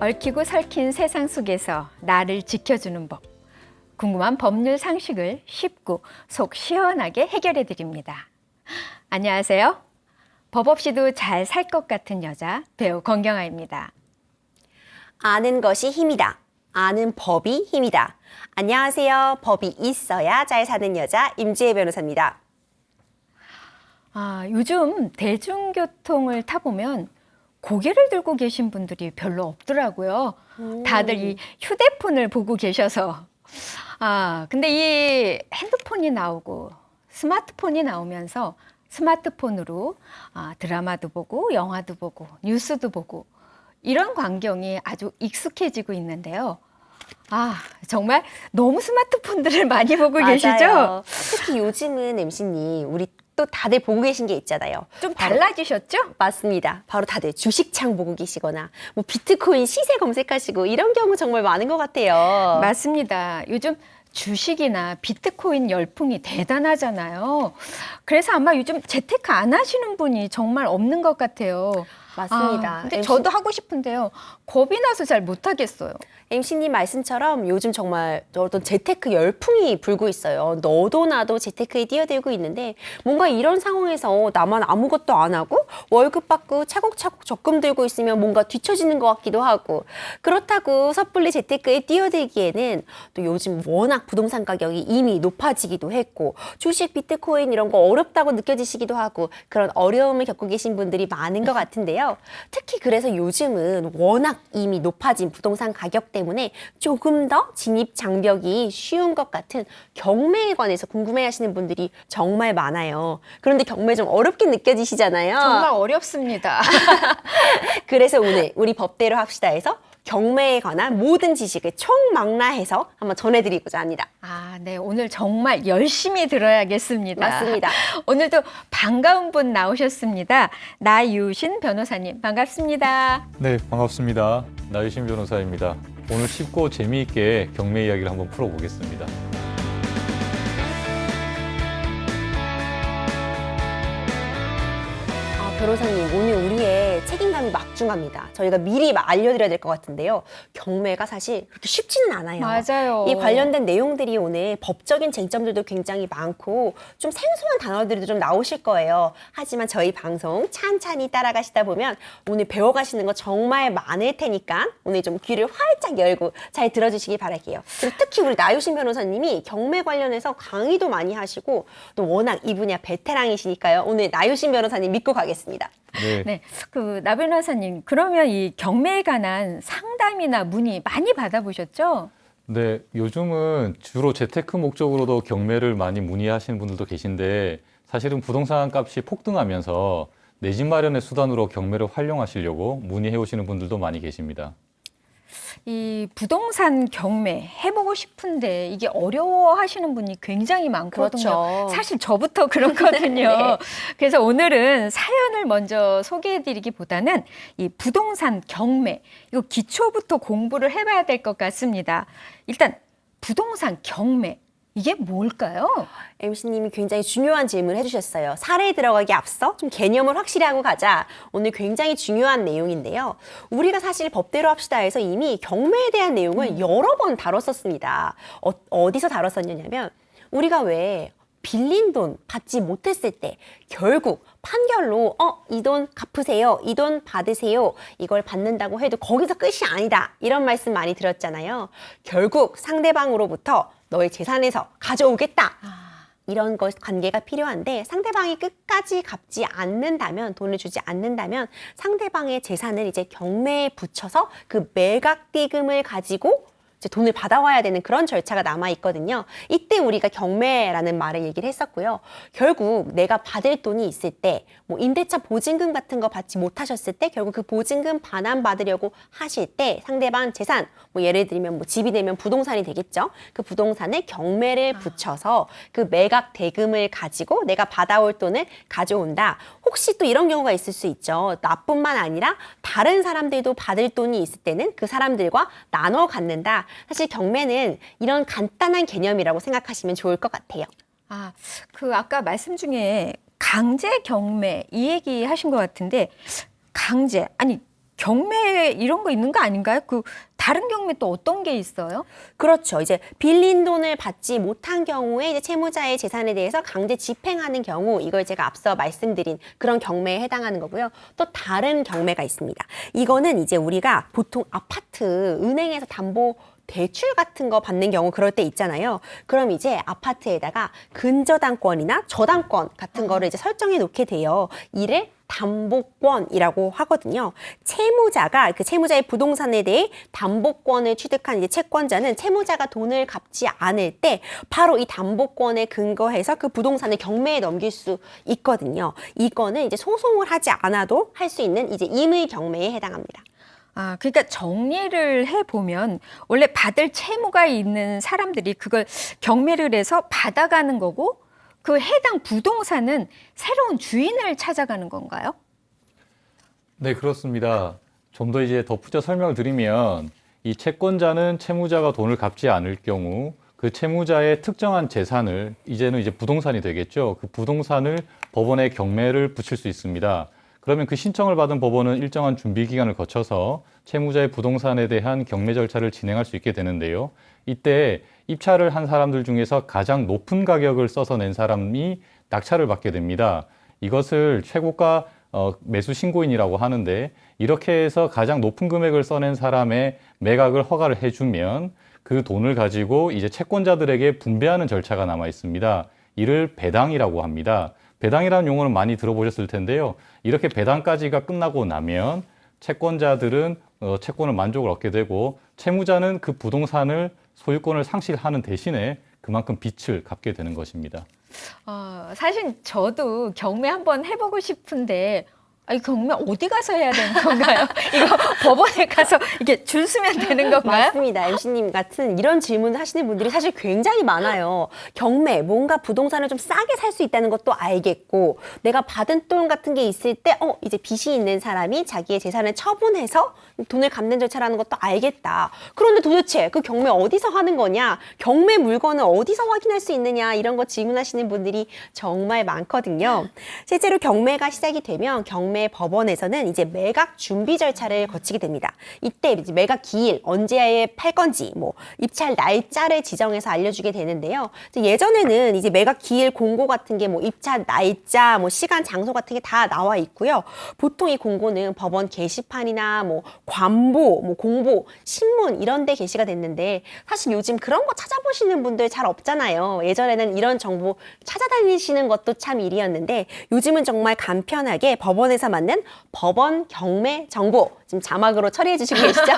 얽히고 설킨 세상 속에서 나를 지켜주는 법. 궁금한 법률 상식을 쉽고 속 시원하게 해결해 드립니다. 안녕하세요. 법 없이도 잘 살 것 같은 여자 배우 권경아입니다. 아는 것이 힘이다. 아는 법이 힘이다. 안녕하세요. 법이 있어야 잘 사는 여자 임지혜 변호사입니다. 요즘 대중교통을 타보면 고개를 들고 계신 분들이 별로 없더라고요. 다들 이 휴대폰을 보고 계셔서. 근데 이 핸드폰이 나오고 스마트폰이 나오면서 스마트폰으로 드라마도 보고 영화도 보고 뉴스도 보고 이런 광경이 아주 익숙해지고 있는데요. 정말 너무 스마트폰들을 많이 보고 맞아요. 계시죠? 특히 요즘은 MC님 우리 또 다들 보고 계신 게 있잖아요. 좀 달라지셨죠? 맞습니다. 바로 다들 주식창 보고 계시거나 뭐 비트코인 시세 검색하시고 이런 경우 정말 많은 것 같아요. 맞습니다. 요즘 주식이나 비트코인 열풍이 대단하잖아요. 그래서 아마 요즘 재테크 안 하시는 분이 정말 없는 것 같아요. 맞습니다. 근데 저도 하고 싶은데요. 겁이 나서 잘 못하겠어요. MC님 말씀처럼 요즘 정말 어떤 재테크 열풍이 불고 있어요. 너도 나도 재테크에 뛰어들고 있는데 뭔가 이런 상황에서 나만 아무것도 안 하고 월급 받고 차곡차곡 적금 들고 있으면 뭔가 뒤처지는 것 같기도 하고 그렇다고 섣불리 재테크에 뛰어들기에는 또 요즘 워낙 부동산 가격이 이미 높아지기도 했고 주식, 비트코인 이런 거 어렵다고 느껴지시기도 하고 그런 어려움을 겪고 계신 분들이 많은 것 같은데요. 특히 그래서 요즘은 워낙 이미 높아진 부동산 가격 때문에 조금 더 진입 장벽이 쉬운 것 같은 경매에 관해서 궁금해하시는 분들이 정말 많아요. 그런데 경매 좀 어렵게 느껴지시잖아요. 정말 어렵습니다. 그래서 오늘 우리 법대로 합시다에서 경매에 관한 모든 지식을 총망라해서 한번 전해드리고자 합니다. 네. 오늘 정말 열심히 들어야겠습니다. 맞습니다. 오늘도 반가운 분 나오셨습니다. 나유신 변호사님, 반갑습니다. 네, 반갑습니다. 나유신 변호사입니다. 오늘 쉽고 재미있게 경매 이야기를 한번 풀어보겠습니다. 변호사님, 오늘 우리의 책임감이 막중합니다. 저희가 미리 알려드려야 될 것 같은데요. 경매가 사실 그렇게 쉽지는 않아요. 맞아요. 이 관련된 내용들이 오늘 법적인 쟁점들도 굉장히 많고 좀 생소한 단어들도 좀 나오실 거예요. 하지만 저희 방송 찬찬히 따라가시다 보면 오늘 배워가시는 거 정말 많을 테니까 오늘 좀 귀를 활짝 열고 잘 들어주시기 바랄게요. 그리고 특히 우리 나유신 변호사님이 경매 관련해서 강의도 많이 하시고 또 워낙 이 분야 베테랑이시니까요. 오늘 나유신 변호사님 믿고 가겠습니다. 네. 나 변호사님, 그러면 이 경매에 관한 상담이나 문의 많이 받아보셨죠? 네, 요즘은 주로 재테크 목적으로도 경매를 많이 문의하시는 분들도 계신데 사실은 부동산 값이 폭등하면서 내 집 마련의 수단으로 경매를 활용하시려고 문의해 오시는 분들도 많이 계십니다. 이 부동산 경매 해보고 싶은데 이게 어려워하시는 분이 굉장히 많거든요. 그렇죠. 사실 저부터 그렇거든요. 네. 그래서 오늘은 사연을 먼저 소개해드리기보다는 이 부동산 경매, 이거 기초부터 공부를 해봐야 될 것 같습니다. 일단 부동산 경매, 이게 뭘까요? MC님이 굉장히 중요한 질문을 해주셨어요. 사례에 들어가기 앞서 좀 개념을 확실히 하고 가자. 오늘 굉장히 중요한 내용인데요. 우리가 사실 법대로 합시다에서 이미 경매에 대한 내용을 여러 번 다뤘었습니다. 어디서 다뤘었냐면 우리가 왜 빌린 돈 받지 못했을 때 결국 판결로 이 돈 갚으세요. 이 돈 받으세요. 이걸 받는다고 해도 거기서 끝이 아니다. 이런 말씀 많이 들었잖아요. 결국 상대방으로부터 너의 재산에서 가져오겠다. 이런 것 관계가 필요한데 상대방이 끝까지 갚지 않는다면 돈을 주지 않는다면 상대방의 재산을 이제 경매에 붙여서 그 매각 대금을 가지고 이제 돈을 받아와야 되는 그런 절차가 남아 있거든요. 이때 우리가 경매라는 말을 얘기를 했었고요. 결국 내가 받을 돈이 있을 때 뭐 임대차 보증금 같은 거 받지 못하셨을 때 결국 그 보증금 반환받으려고 하실 때 상대방 재산 뭐 예를 들면 뭐 집이 되면 부동산이 되겠죠. 그 부동산에 경매를 붙여서 그 매각 대금을 가지고 내가 받아올 돈을 가져온다. 혹시 또 이런 경우가 있을 수 있죠. 나뿐만 아니라 다른 사람들도 받을 돈이 있을 때는 그 사람들과 나눠 갖는다. 사실 경매는 이런 간단한 개념이라고 생각하시면 좋을 것 같아요. 아까 말씀 중에 강제 경매 이 얘기 하신 것 같은데 강제, 아니 경매 이런 거 있는 거 아닌가요? 그 다른 경매 또 어떤 게 있어요? 그렇죠. 이제 빌린 돈을 받지 못한 경우에 이제 채무자의 재산에 대해서 강제 집행하는 경우, 이걸 제가 앞서 말씀드린 그런 경매에 해당하는 거고요. 또 다른 경매가 있습니다. 이거는 이제 우리가 보통 아파트, 은행에서 담보 대출 같은 거 받는 경우 그럴 때 있잖아요. 그럼 이제 아파트에다가 근저당권이나 저당권 같은 거를 이제 설정해 놓게 돼요. 이를 담보권이라고 하거든요. 채무자가 그 채무자의 부동산에 대해 담보권을 취득한 이제 채권자는 채무자가 돈을 갚지 않을 때 바로 이 담보권에 근거해서 그 부동산을 경매에 넘길 수 있거든요. 이거는 이제 소송을 하지 않아도 할 수 있는 이제 임의 경매에 해당합니다. 아, 그러니까 정리를 해보면 원래 받을 채무가 있는 사람들이 그걸 경매를 해서 받아가는 거고 그 해당 부동산은 새로운 주인을 찾아가는 건가요? 네, 그렇습니다. 좀 더 이제 덧붙여 설명을 드리면 이 채권자는 채무자가 돈을 갚지 않을 경우 그 채무자의 특정한 재산을 이제는 이제 부동산이 되겠죠. 그 부동산을 법원에 경매를 붙일 수 있습니다. 그러면 그 신청을 받은 법원은 일정한 준비 기간을 거쳐서 채무자의 부동산에 대한 경매 절차를 진행할 수 있게 되는데요. 이때 입찰을 한 사람들 중에서 가장 높은 가격을 써서 낸 사람이 낙찰을 받게 됩니다. 이것을 최고가 매수 신고인이라고 하는데 이렇게 해서 가장 높은 금액을 써낸 사람의 매각을 허가를 해주면 그 돈을 가지고 이제 채권자들에게 분배하는 절차가 남아 있습니다. 이를 배당이라고 합니다. 배당이라는 용어는 많이 들어보셨을 텐데요. 이렇게 배당까지가 끝나고 나면 채권자들은 채권을 만족을 얻게 되고 채무자는 그 부동산을 소유권을 상실하는 대신에 그만큼 빚을 갚게 되는 것입니다. 사실 저도 경매 한번 해보고 싶은데 이 경매 어디 가서 해야 되는 건가요? 이거 법원에 가서 이게 줄 서면 되는 건가요? 맞습니다. MC님 같은 이런 질문을 하시는 분들이 사실 굉장히 많아요. 경매, 뭔가 부동산을 좀 싸게 살 수 있다는 것도 알겠고 내가 받은 돈 같은 게 있을 때 이제 빚이 있는 사람이 자기의 재산을 처분해서 돈을 갚는 절차라는 것도 알겠다. 그런데 도대체 그 경매 어디서 하는 거냐? 경매 물건을 어디서 확인할 수 있느냐? 이런 거 질문하시는 분들이 정말 많거든요. 실제로 경매가 시작이 되면 경매 법원에서는 이제 매각 준비 절차를 거치게 됩니다. 이때 이제 매각 기일, 언제에 팔 건지, 뭐 입찰 날짜를 지정해서 알려주게 되는데요. 예전에는 이제 매각 기일 공고 같은 게 뭐 입찰 날짜, 뭐 시간, 장소 같은 게 다 나와 있고요. 보통 이 공고는 법원 게시판이나 뭐 관보, 뭐 공보, 신문 이런 데 게시가 됐는데 사실 요즘 그런 거 찾아보시는 분들 잘 없잖아요. 예전에는 이런 정보 찾아다니시는 것도 참 일이었는데 요즘은 정말 간편하게 법원에서 만든 법원 경매 정보, 지금 자막으로 처리해 주시고 계시죠?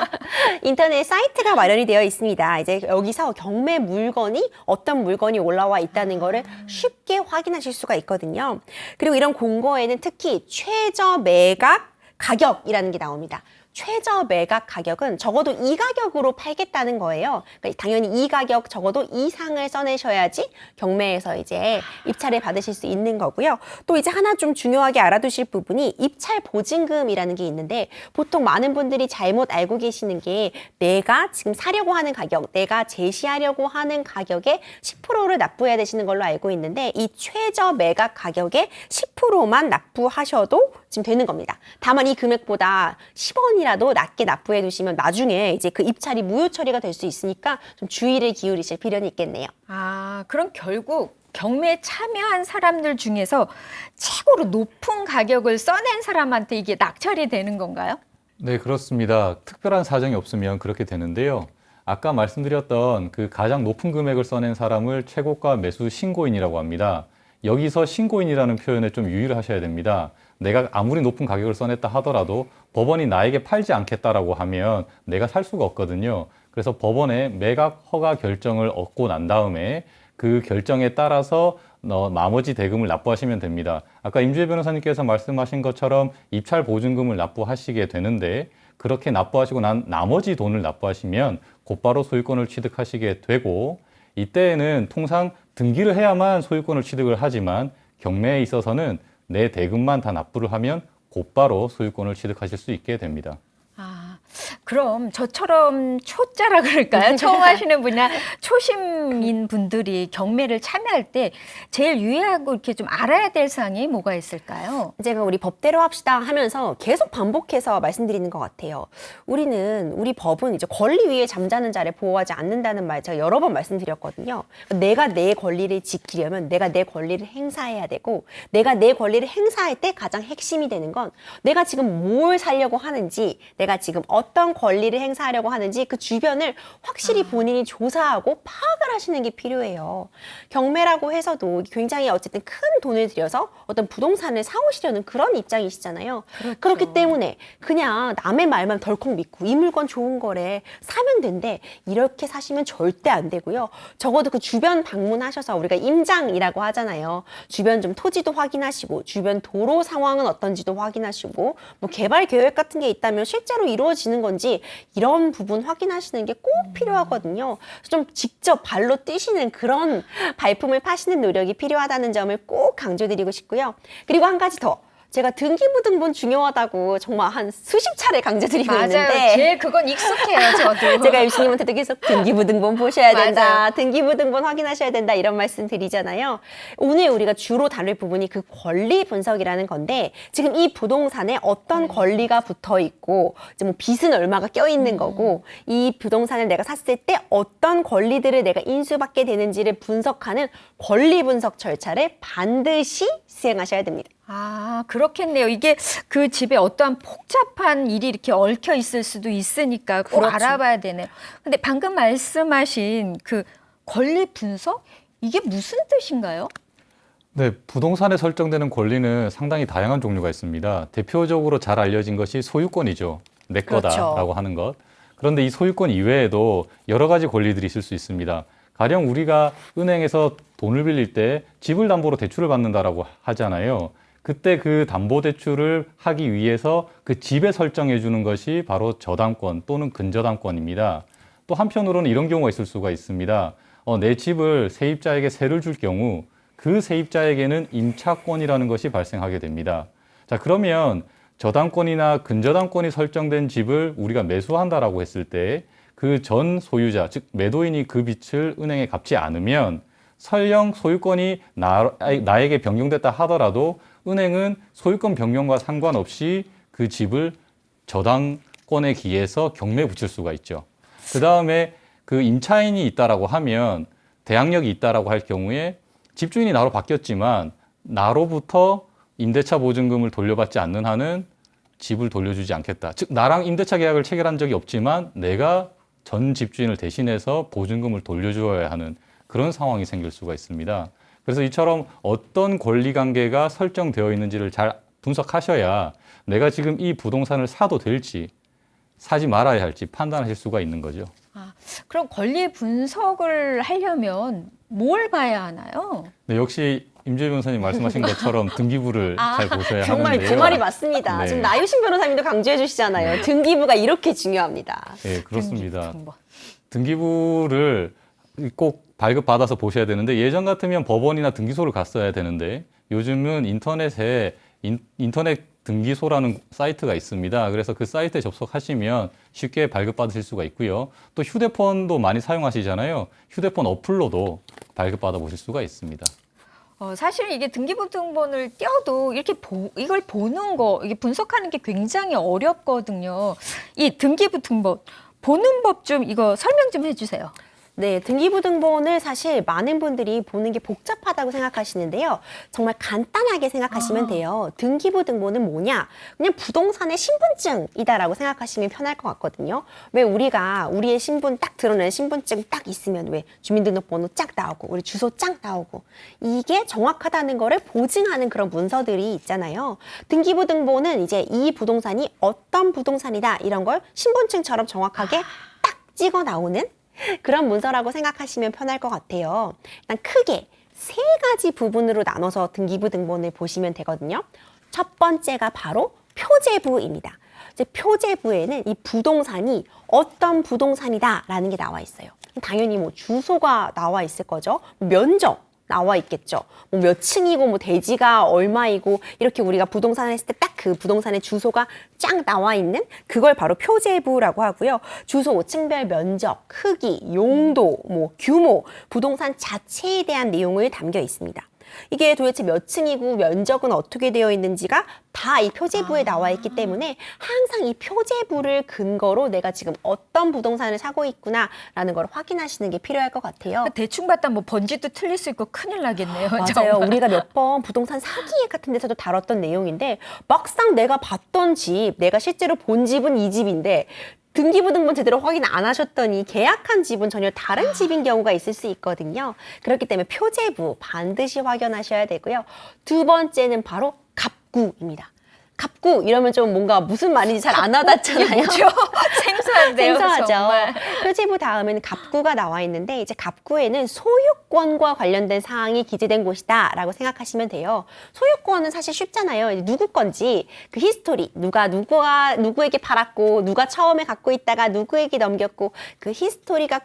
인터넷 사이트가 마련이 되어 있습니다. 이제 여기서 경매 물건이 어떤 물건이 올라와 있다는 거를 쉽게 확인하실 수가 있거든요. 그리고 이런 공고에는 특히 최저 매각 가격이라는 게 나옵니다. 최저 매각 가격은 적어도 이 가격으로 팔겠다는 거예요. 그러니까 당연히 이 가격 적어도 이상을 써내셔야지 경매에서 이제 입찰을 받으실 수 있는 거고요. 또 이제 하나 좀 중요하게 알아두실 부분이 입찰 보증금이라는 게 있는데 보통 많은 분들이 잘못 알고 계시는 게 내가 지금 사려고 하는 가격, 내가 제시하려고 하는 가격의 10%를 납부해야 되시는 걸로 알고 있는데 이 최저 매각 가격의 10%만 납부하셔도 지금 되는 겁니다. 다만 이 금액보다 10원이라도 낮게 납부해 두시면 나중에 이제 그 입찰이 무효 처리가 될 수 있으니까 좀 주의를 기울이실 필요는 있겠네요. 그럼 결국 경매에 참여한 사람들 중에서 최고로 높은 가격을 써낸 사람한테 이게 낙찰이 되는 건가요? 네, 그렇습니다. 특별한 사정이 없으면 그렇게 되는데요. 아까 말씀드렸던 그 가장 높은 금액을 써낸 사람을 최고가 매수 신고인이라고 합니다. 여기서 신고인이라는 표현에 좀 유의를 하셔야 됩니다. 내가 아무리 높은 가격을 써냈다 하더라도 법원이 나에게 팔지 않겠다라고 하면 내가 살 수가 없거든요. 그래서 법원에 매각 허가 결정을 얻고 난 다음에 그 결정에 따라서 나머지 대금을 납부하시면 됩니다. 아까 임주혜 변호사님께서 말씀하신 것처럼 입찰 보증금을 납부하시게 되는데 그렇게 납부하시고 난 나머지 돈을 납부하시면 곧바로 소유권을 취득하시게 되고 이때에는 통상 등기를 해야만 소유권을 취득을 하지만 경매에 있어서는 내 대금만 다 납부를 하면 곧바로 소유권을 취득하실 수 있게 됩니다. 그럼 저처럼 초짜라 그럴까요? 처음 하시는 분이나 초심인 분들이 경매를 참여할 때 제일 유의하고 이렇게 좀 알아야 될 사항이 뭐가 있을까요? 제가 우리 법대로 합시다 하면서 계속 반복해서 말씀드리는 것 같아요. 우리 법은 이제 권리 위에 잠자는 자를 보호하지 않는다는 말 제가 여러 번 말씀드렸거든요. 내가 내 권리를 지키려면 내가 내 권리를 행사해야 되고, 내가 내 권리를 행사할 때 가장 핵심이 되는 건 내가 지금 뭘 살려고 하는지, 내가 지금 어떤 권리를 행사하려고 하는지 그 주변을 확실히 본인이 조사하고 파악을 하시는 게 필요해요. 경매라고 해서도 굉장히 어쨌든 큰 돈을 들여서 어떤 부동산을 사오시려는 그런 입장이시잖아요. 그렇죠. 그렇기 때문에 그냥 남의 말만 덜컥 믿고 이 물건 좋은 거래 사면 된대, 이렇게 사시면 절대 안 되고요. 적어도 그 주변 방문하셔서, 우리가 임장이라고 하잖아요. 주변 좀 토지도 확인하시고, 주변 도로 상황은 어떤지도 확인하시고, 뭐 개발 계획 같은 게 있다면 실제로 이루어지는 건지 이런 부분 확인하시는 게 꼭 필요하거든요. 좀 직접 발로 뛰시는 그런 발품을 파시는 노력이 필요하다는 점을 꼭 강조드리고 싶고요. 그리고 한 가지 더. 제가 등기부등본 중요하다고 정말 한 수십 차례 강조드리고 맞아요. 있는데, 제일 그건 익숙해요, 저도. 제가 유신님한테도 계속 등기부등본 보셔야 된다, 맞아요. 등기부등본 확인하셔야 된다, 이런 말씀 드리잖아요. 오늘 우리가 주로 다룰 부분이 그 권리 분석이라는 건데, 지금 이 부동산에 어떤 권리가 붙어 있고, 이제 뭐 빚은 얼마가 껴 있는 거고, 이 부동산을 내가 샀을 때 어떤 권리들을 내가 인수받게 되는지를 분석하는 권리 분석 절차를 반드시 수행하셔야 됩니다. 아, 그렇겠네요. 이게 그 집에 어떠한 복잡한 일이 이렇게 얽혀 있을 수도 있으니까 꼭 그렇죠. 알아봐야 되네요. 근데 방금 말씀하신 그 권리 분석? 이게 무슨 뜻인가요? 네, 부동산에 설정되는 권리는 상당히 다양한 종류가 있습니다. 대표적으로 잘 알려진 것이 소유권이죠. 내 거다라고 그렇죠. 하는 것. 그런데 이 소유권 이외에도 여러 가지 권리들이 있을 수 있습니다. 가령 우리가 은행에서 돈을 빌릴 때 집을 담보로 대출을 받는다라고 하잖아요. 그때 그 담보대출을 하기 위해서 그 집에 설정해 주는 것이 바로 저당권 또는 근저당권입니다. 또 한편으로는 이런 경우가 있을 수가 있습니다. 내 집을 세입자에게 세를 줄 경우 그 세입자에게는 임차권이라는 것이 발생하게 됩니다. 자, 그러면 저당권이나 근저당권이 설정된 집을 우리가 매수한다라고 했을 때 그 전 소유자, 즉 매도인이 그 빚을 은행에 갚지 않으면 설령 소유권이 나에게 변경됐다 하더라도 은행은 소유권 변경과 상관없이 그 집을 저당권에 기해서 경매에 붙일 수가 있죠. 그 다음에 그 임차인이 있다라고 하면, 대항력이 있다라고 할 경우에 집주인이 나로 바뀌었지만 나로부터 임대차 보증금을 돌려받지 않는 한은 집을 돌려주지 않겠다. 즉 나랑 임대차 계약을 체결한 적이 없지만 내가 전 집주인을 대신해서 보증금을 돌려주어야 하는 그런 상황이 생길 수가 있습니다. 그래서 이처럼 어떤 권리관계가 설정되어 있는지를 잘 분석하셔야 내가 지금 이 부동산을 사도 될지 사지 말아야 할지 판단하실 수가 있는 거죠. 아, 그럼 권리 분석을 하려면 뭘 봐야 하나요? 네, 역시 임주희 변호사님 말씀하신 것처럼 등기부를 잘 보셔야 정말 하는데요. 그 말이 맞습니다. 네. 지금 나유신 변호사님도 강조해 주시잖아요. 등기부가 이렇게 중요합니다. 네, 그렇습니다. 등본. 등기부를 꼭 발급받아서 보셔야 되는데, 예전 같으면 법원이나 등기소를 갔어야 되는데 요즘은 인터넷에 인터넷 등기소라는 사이트가 있습니다. 그래서 그 사이트에 접속하시면 쉽게 발급받으실 수가 있고요. 또 휴대폰도 많이 사용하시잖아요. 휴대폰 어플로도 발급받아 보실 수가 있습니다. 사실 이게 등기부등본을 떼어도 이렇게 이걸 보는 거, 이게 분석하는 게 굉장히 어렵거든요. 이 등기부등본 보는 법 좀 이거 설명 좀 해주세요. 네, 등기부등본을 사실 많은 분들이 보는 게 복잡하다고 생각하시는데요. 정말 간단하게 생각하시면 돼요. 등기부등본은 뭐냐? 그냥 부동산의 신분증이다라고 생각하시면 편할 것 같거든요. 왜 우리가 우리의 신분 딱 드러내는 신분증 딱 있으면 왜 주민등록번호 쫙 나오고 우리 주소 쫙 나오고 이게 정확하다는 거를 보증하는 그런 문서들이 있잖아요. 등기부등본은 이제 이 부동산이 어떤 부동산이다 이런 걸 신분증처럼 정확하게 딱 찍어 나오는 그런 문서라고 생각하시면 편할 것 같아요. 일단 크게 세 가지 부분으로 나눠서 등기부등본을 보시면 되거든요. 첫 번째가 바로 표제부입니다. 이제 표제부에는 이 부동산이 어떤 부동산이다라는 게 나와 있어요. 당연히 뭐 주소가 나와 있을 거죠. 면적, 나와 있겠죠. 뭐 몇 층이고 뭐 대지가 얼마이고 이렇게 우리가 부동산을 했을 때 딱 그 부동산의 주소가 쫙 나와 있는 그걸 바로 표제부라고 하고요. 주소, 5층별 면적, 크기, 용도, 뭐 규모, 부동산 자체에 대한 내용을 담겨 있습니다. 이게 도대체 몇 층이고 면적은 어떻게 되어 있는지가 다 이 표제부에 나와 있기 때문에 항상 이 표제부를 근거로 내가 지금 어떤 부동산을 사고 있구나라는 걸 확인하시는 게 필요할 것 같아요. 대충 봤다 뭐 번지도 틀릴 수 있고 큰일 나겠네요. 맞아요. 정말. 우리가 몇 번 부동산 사기회 같은 데서도 다뤘던 내용인데 막상 내가 봤던 집, 내가 실제로 본 집은 이 집인데 등기부등본 제대로 확인 안 하셨더니 계약한 집은 전혀 다른 집인 경우가 있을 수 있거든요. 그렇기 때문에 표제부 반드시 확인하셔야 되고요. 두 번째는 바로 갑구입니다. 갑구 이러면 좀 뭔가 무슨 말인지 잘 안 와닿잖아요. 뭐죠? 생소한데요. 생소하죠. 정말. 표지부 다음에는 갑구가 나와 있는데 이제 갑구에는 소유권과 관련된 사항이 기재된 곳이다라고 생각하시면 돼요. 소유권은 사실 쉽잖아요. 누구 건지 그 히스토리, 누가 누구에게 팔았고 누가 처음에 갖고 있다가 누구에게 넘겼고 그 히스토리가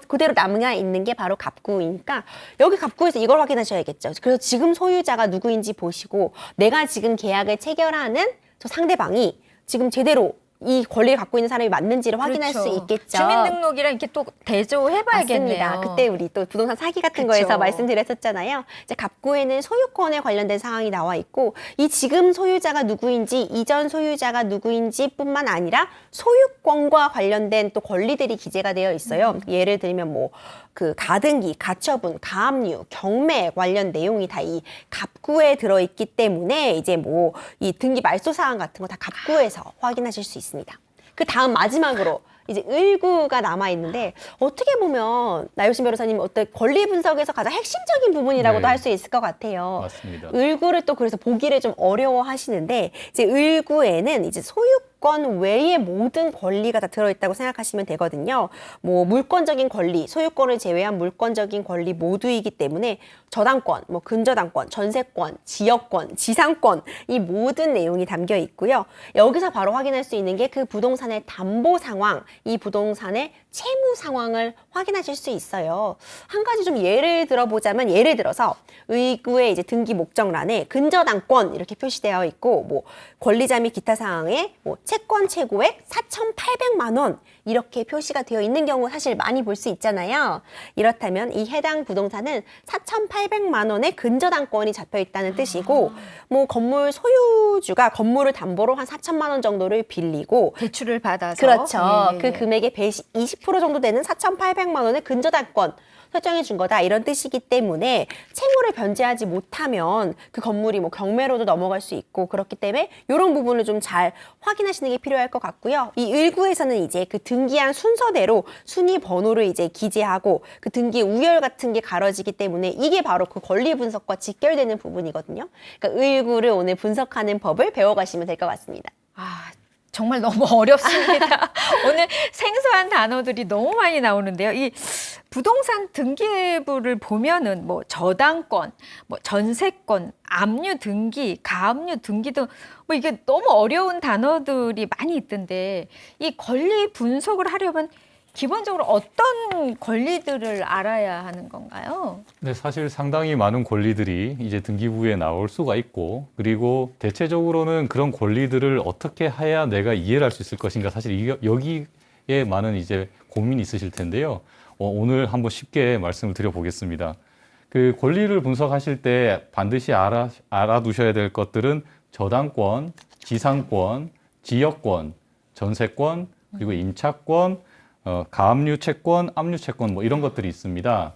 그대로 남아 있는 게 바로 갑구이니까 여기 갑구에서 이걸 확인하셔야겠죠. 그래서 지금 소유자가 누구인지 보시고 내가 지금 계약을 체결하는 저 상대방이 지금 제대로 이 권리를 갖고 있는 사람이 맞는지를 확인할 그렇죠. 수 있겠죠. 주민등록이랑 이렇게 또 대조해봐야겠네요. 맞습니다. 그때 우리 또 부동산 사기 같은 그쵸. 거에서 말씀드렸었잖아요. 이제 갑구에는 소유권에 관련된 사항이 나와 있고 이 지금 소유자가 누구인지 이전 소유자가 누구인지뿐만 아니라 소유권과 관련된 또 권리들이 기재가 되어 있어요. 예를 들면 뭐 그 가등기, 가처분, 가압류, 경매 관련 내용이 다 이 갑구에 들어있기 때문에 이제 뭐 이 등기 말소 사항 같은 거 다 갑구에서 확인하실 수 있습니다. 그 다음 마지막으로 이제 을구가 남아 있는데 어떻게 보면 나효신 변호사님 어떤 권리 분석에서 가장 핵심적인 부분이라고도 네. 할 수 있을 것 같아요. 맞습니다. 을구를 또 그래서 보기를 좀 어려워하시는데 이제 을구에는 이제 소유권 외의 모든 권리가 다 들어있다고 생각하시면 되거든요. 뭐 물권적인 권리, 소유권을 제외한 물권적인 권리 모두이기 때문에 저당권, 뭐 근저당권, 전세권, 지역권, 지상권 이 모든 내용이 담겨 있고요. 여기서 바로 확인할 수 있는 게 그 부동산의 담보 상황, 이 부동산의 채무 상황을 확인하실 수 있어요. 한 가지 좀 예를 들어보자면 예를 들어서 의구의 이제 등기 목적란에 근저당권 이렇게 표시되어 있고 뭐 권리자 및 기타 사항에 뭐 채권 최고액 4,800만 원 이렇게 표시가 되어 있는 경우 사실 많이 볼 수 있잖아요. 이렇다면 이 해당 부동산은 4,800만 원의 근저당권이 잡혀 있다는 뜻이고 뭐 건물 소유주가 건물을 담보로 한 4천만 원 정도를 빌리고 대출을 받아서. 그렇죠. 예, 예, 그 예. 금액의 20% 정도 되는 4,800만 원의 근저당권 설정해 준 거다 이런 뜻이기 때문에 채무를 변제하지 못하면 그 건물이 뭐 경매로도 넘어갈 수 있고 그렇기 때문에 이런 부분을 좀 잘 확인하시는 게 필요할 것 같고요. 이 을구에서는 이제 그 등기한 순서대로 순위 번호를 이제 기재하고 그 등기 우열 같은 게 가려지기 때문에 이게 바로 그 권리 분석과 직결되는 부분이거든요. 그러니까 을구를 오늘 분석하는 법을 배워가시면 될 것 같습니다. 아, 정말 너무 어렵습니다. 오늘 생소한 단어들이 너무 많이 나오는데요. 이 부동산 등기부를 보면은 뭐 저당권, 뭐 전세권, 압류 등기, 가압류 등기 등 뭐 이게 너무 어려운 단어들이 많이 있던데 이 권리 분석을 하려면 기본적으로 어떤 권리들을 알아야 하는 건가요? 네, 사실 상당히 많은 권리들이 이제 등기부에 나올 수가 있고, 그리고 대체적으로는 그런 권리들을 어떻게 해야 내가 이해를 할 수 있을 것인가, 사실 여기에 많은 이제 고민이 있으실 텐데요. 오늘 한번 쉽게 말씀을 드려보겠습니다. 그 권리를 분석하실 때 반드시 알아두셔야 될 것들은 저당권, 지상권, 지역권, 전세권, 그리고 임차권, 가압류 채권, 압류 채권 뭐 이런 것들이 있습니다.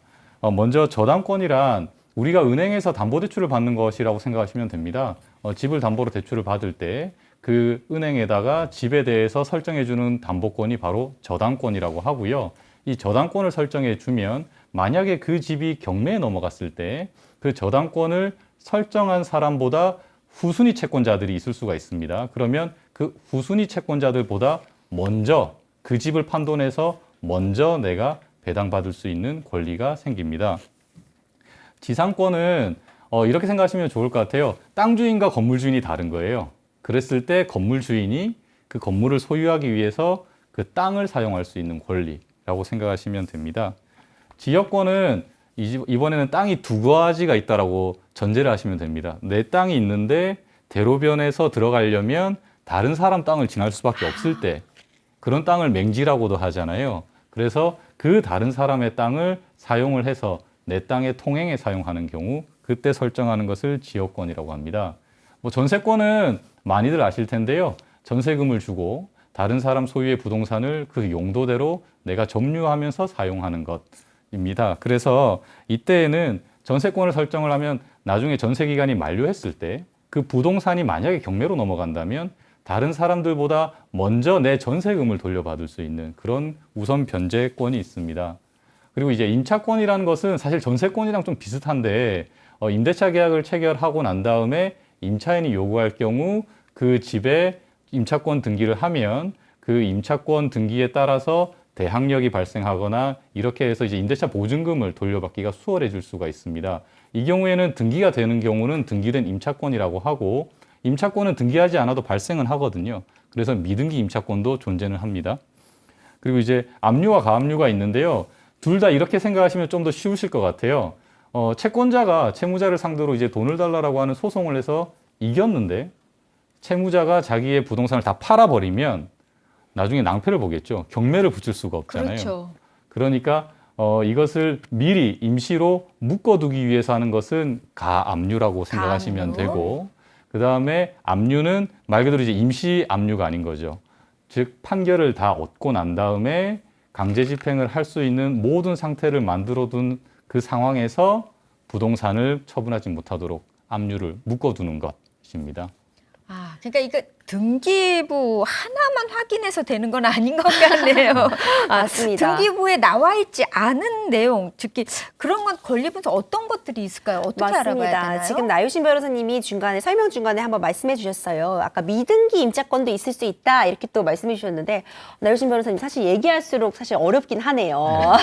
먼저 저당권이란 우리가 은행에서 담보대출을 받는 것이라고 생각하시면 됩니다. 집을 담보로 대출을 받을 때 그 은행에다가 집에 대해서 설정해주는 담보권이 바로 저당권이라고 하고요. 이 저당권을 설정해 주면 만약에 그 집이 경매에 넘어갔을 때 그 저당권을 설정한 사람보다 후순위 채권자들이 있을 수가 있습니다. 그러면 그 후순위 채권자들보다 먼저 그 집을 판돈해서 먼저 내가 배당받을 수 있는 권리가 생깁니다. 지상권은 이렇게 생각하시면 좋을 것 같아요. 땅 주인과 건물 주인이 다른 거예요. 그랬을 때 건물 주인이 그 건물을 소유하기 위해서 그 땅을 사용할 수 있는 권리라고 생각하시면 됩니다. 지역권은 이번에는 땅이 두 가지가 있다라고 전제를 하시면 됩니다. 내 땅이 있는데 대로변에서 들어가려면 다른 사람 땅을 지날 수밖에 없을 때 그런 땅을 맹지라고도 하잖아요. 그래서 그 다른 사람의 땅을 사용을 해서 내 땅의 통행에 사용하는 경우 그때 설정하는 것을 지역권이라고 합니다. 뭐 전세권은 많이들 아실 텐데요. 전세금을 주고 다른 사람 소유의 부동산을 그 용도대로 내가 점유하면서 사용하는 것입니다. 그래서 이때에는 전세권을 설정을 하면 나중에 전세 기간이 만료했을 때 그 부동산이 만약에 경매로 넘어간다면 다른 사람들보다 먼저 내 전세금을 돌려받을 수 있는 그런 우선 변제권이 있습니다. 그리고 이제 임차권이라는 것은 사실 전세권이랑 좀 비슷한데 임대차 계약을 체결하고 난 다음에 임차인이 요구할 경우 그 집에 임차권 등기를 하면 그 임차권 등기에 따라서 대항력이 발생하거나 이렇게 해서 이제 임대차 보증금을 돌려받기가 수월해질 수가 있습니다. 이 경우에는 등기가 되는 경우는 등기된 임차권이라고 하고 임차권은 등기하지 않아도 발생은 하거든요. 그래서 미등기 임차권도 존재는 합니다. 그리고 이제 압류와 가압류가 있는데요. 둘 다 이렇게 생각하시면 좀 더 쉬우실 것 같아요. 채권자가 채무자를 상대로 이제 돈을 달라고 하는 소송을 해서 이겼는데 채무자가 자기의 부동산을 다 팔아버리면 나중에 낭패를 보겠죠. 경매를 붙일 수가 없잖아요. 그렇죠. 그러니까 이것을 미리 임시로 묶어두기 위해서 하는 것은 가압류라고 생각하시면 가압류. 되고 그 다음에 압류는 말 그대로 이제 임시 압류가 아닌 거죠. 즉 판결을 다 얻고 난 다음에 강제 집행을 할 수 있는 모든 상태를 만들어둔 그 상황에서 부동산을 처분하지 못하도록 압류를 묶어두는 것입니다. 아, 그러니까 이거 등기부 하나만 확인해서 되는 건 아닌 것 같네요. 맞습니다. 등기부에 나와 있지 않은 내용, 특히 그런 건 권리분석 어떤 것들이 있을까요? 어떻게 알아봐야 되나요? 지금 나유신 변호사님이 설명 중간에 한번 말씀해 주셨어요. 아까 미등기 임차권도 있을 수 있다 이렇게 또 말씀해 주셨는데 나유신 변호사님 사실 얘기할수록 사실 어렵긴 하네요.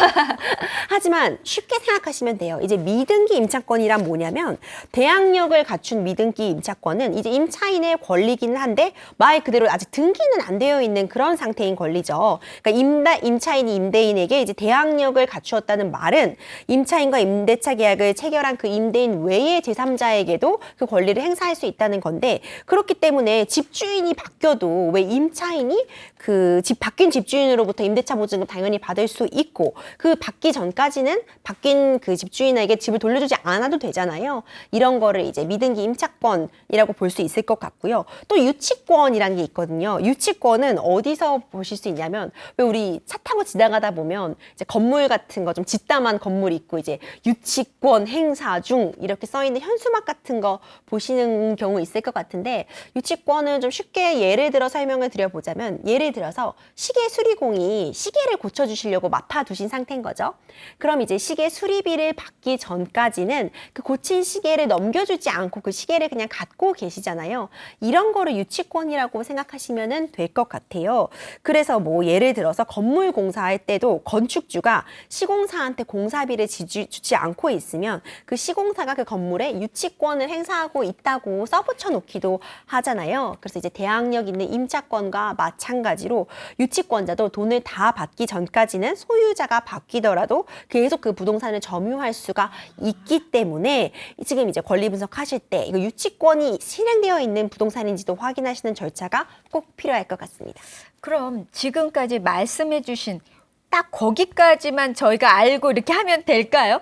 하지만 쉽게 생각하시면 돼요. 이제 미등기 임차권이란 뭐냐면 대항력을 갖춘 미등기 임차권은 이제 임차인의 권리기는 한데 말 그대로 아직 등기는 안 되어 있는 그런 상태인 권리죠. 그러니까 임차인이 임대인에게 이제 대항력을 갖추었다는 말은 임차인과 임대차 계약을 체결한 그 임대인 외의 제3자에게도 그 권리를 행사할 수 있다는 건데 그렇기 때문에 집주인이 바뀌어도 왜 임차인이 그 바뀐 집주인으로부터 임대차 보증금 당연히 받을 수 있고 그 받기 전까지는 바뀐 그 집주인에게 집을 돌려주지 않아도 되잖아요. 이런 거를 이제 미등기 임차권이라고 볼 수 있을 것 같고요. 또 유치권이라는 게 있거든요. 유치권은 어디서 보실 수 있냐면 왜 우리 차 타고 지나가다 보면 이제 건물 같은 거 좀 짓담한 건물 있고 이제 유치권 행사 중 이렇게 써 있는 현수막 같은 거 보시는 경우 있을 것 같은데 유치권은 좀 쉽게 예를 들어 설명을 드려보자면 예를 들어서 시계 수리공이 시계를 고쳐주시려고 맡아두신 상태인 거죠. 그럼 이제 시계 수리비를 받기 전까지는 그 고친 시계를 넘겨주지 않고 그 시계를 그냥 갖고 계시잖아요. 이런 거를 유치권이라고 생각하시면 될 것 같아요. 그래서 뭐 예를 들어서 건물 공사할 때도 건축주가 시공사한테 공사비를 주지 않고 있으면 그 시공사가 그 건물에 유치권을 행사하고 있다고 써붙여 놓기도 하잖아요. 그래서 이제 대항력 있는 임차권과 마찬가지로 유치권자도 돈을 다 받기 전까지는 소유자가 바뀌더라도 계속 그 부동산을 점유할 수가 있기 때문에 지금 이제 권리 분석하실 때 이거 유치권이 실행되어 있는 부동산인지도 확인하시는 절차가 꼭 필요할 것 같습니다. 그럼 지금까지 말씀해 주신 딱 거기까지만 저희가 알고 이렇게 하면 될까요?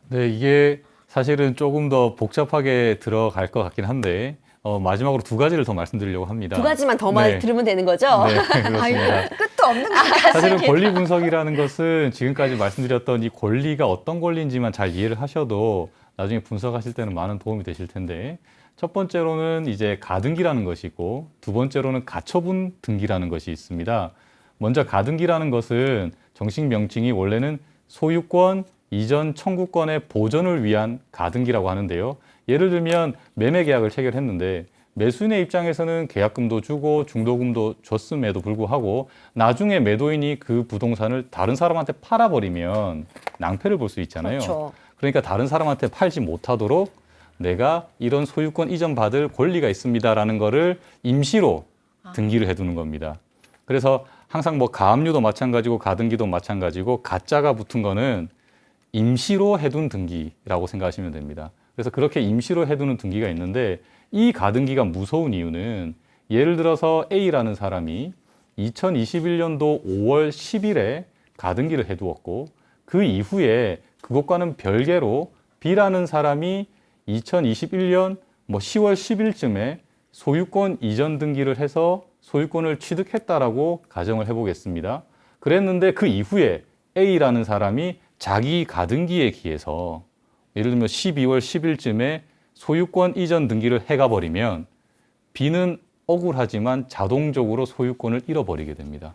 네, 이게 사실은 조금 더 복잡하게 들어갈 것 같긴 한데 마지막으로 두 가지를 더 말씀드리려고 합니다. 두 가지만 더 말 네. 들으면 되는 거죠? 네, 그렇습니다. 아이고, 끝도 없는 것 같습니다. 사실은 권리 분석이라는 것은 지금까지 말씀드렸던 이 권리가 어떤 권리인지만 잘 이해를 하셔도 나중에 분석하실 때는 많은 도움이 되실 텐데 첫 번째로는 이제 가등기라는 것이 있고 두 번째로는 가처분 등기라는 것이 있습니다. 먼저 가등기라는 것은 정식 명칭이 원래는 소유권, 이전 청구권의 보존을 위한 가등기라고 하는데요. 예를 들면 매매 계약을 체결했는데 매수인의 입장에서는 계약금도 주고 중도금도 줬음에도 불구하고 나중에 매도인이 그 부동산을 다른 사람한테 팔아버리면 낭패를 볼 수 있잖아요. 그렇죠. 그러니까 다른 사람한테 팔지 못하도록 내가 이런 소유권 이전 받을 권리가 있습니다라는 거를 임시로 등기를 해두는 겁니다. 그래서 항상 뭐 가압류도 마찬가지고 가등기도 마찬가지고 가짜가 붙은 거는 임시로 해둔 등기라고 생각하시면 됩니다. 그래서 그렇게 임시로 해두는 등기가 있는데 이 가등기가 무서운 이유는 예를 들어서 A라는 사람이 2021년도 5월 10일에 가등기를 해두었고 그 이후에 그것과는 별개로 B라는 사람이 2021년 10월 10일쯤에 소유권 이전 등기를 해서 소유권을 취득했다라고 가정을 해보겠습니다. 그랬는데 그 이후에 A라는 사람이 자기 가등기에 기해서 예를 들면 12월 10일쯤에 소유권 이전 등기를 해가 버리면 B는 억울하지만 자동적으로 소유권을 잃어버리게 됩니다.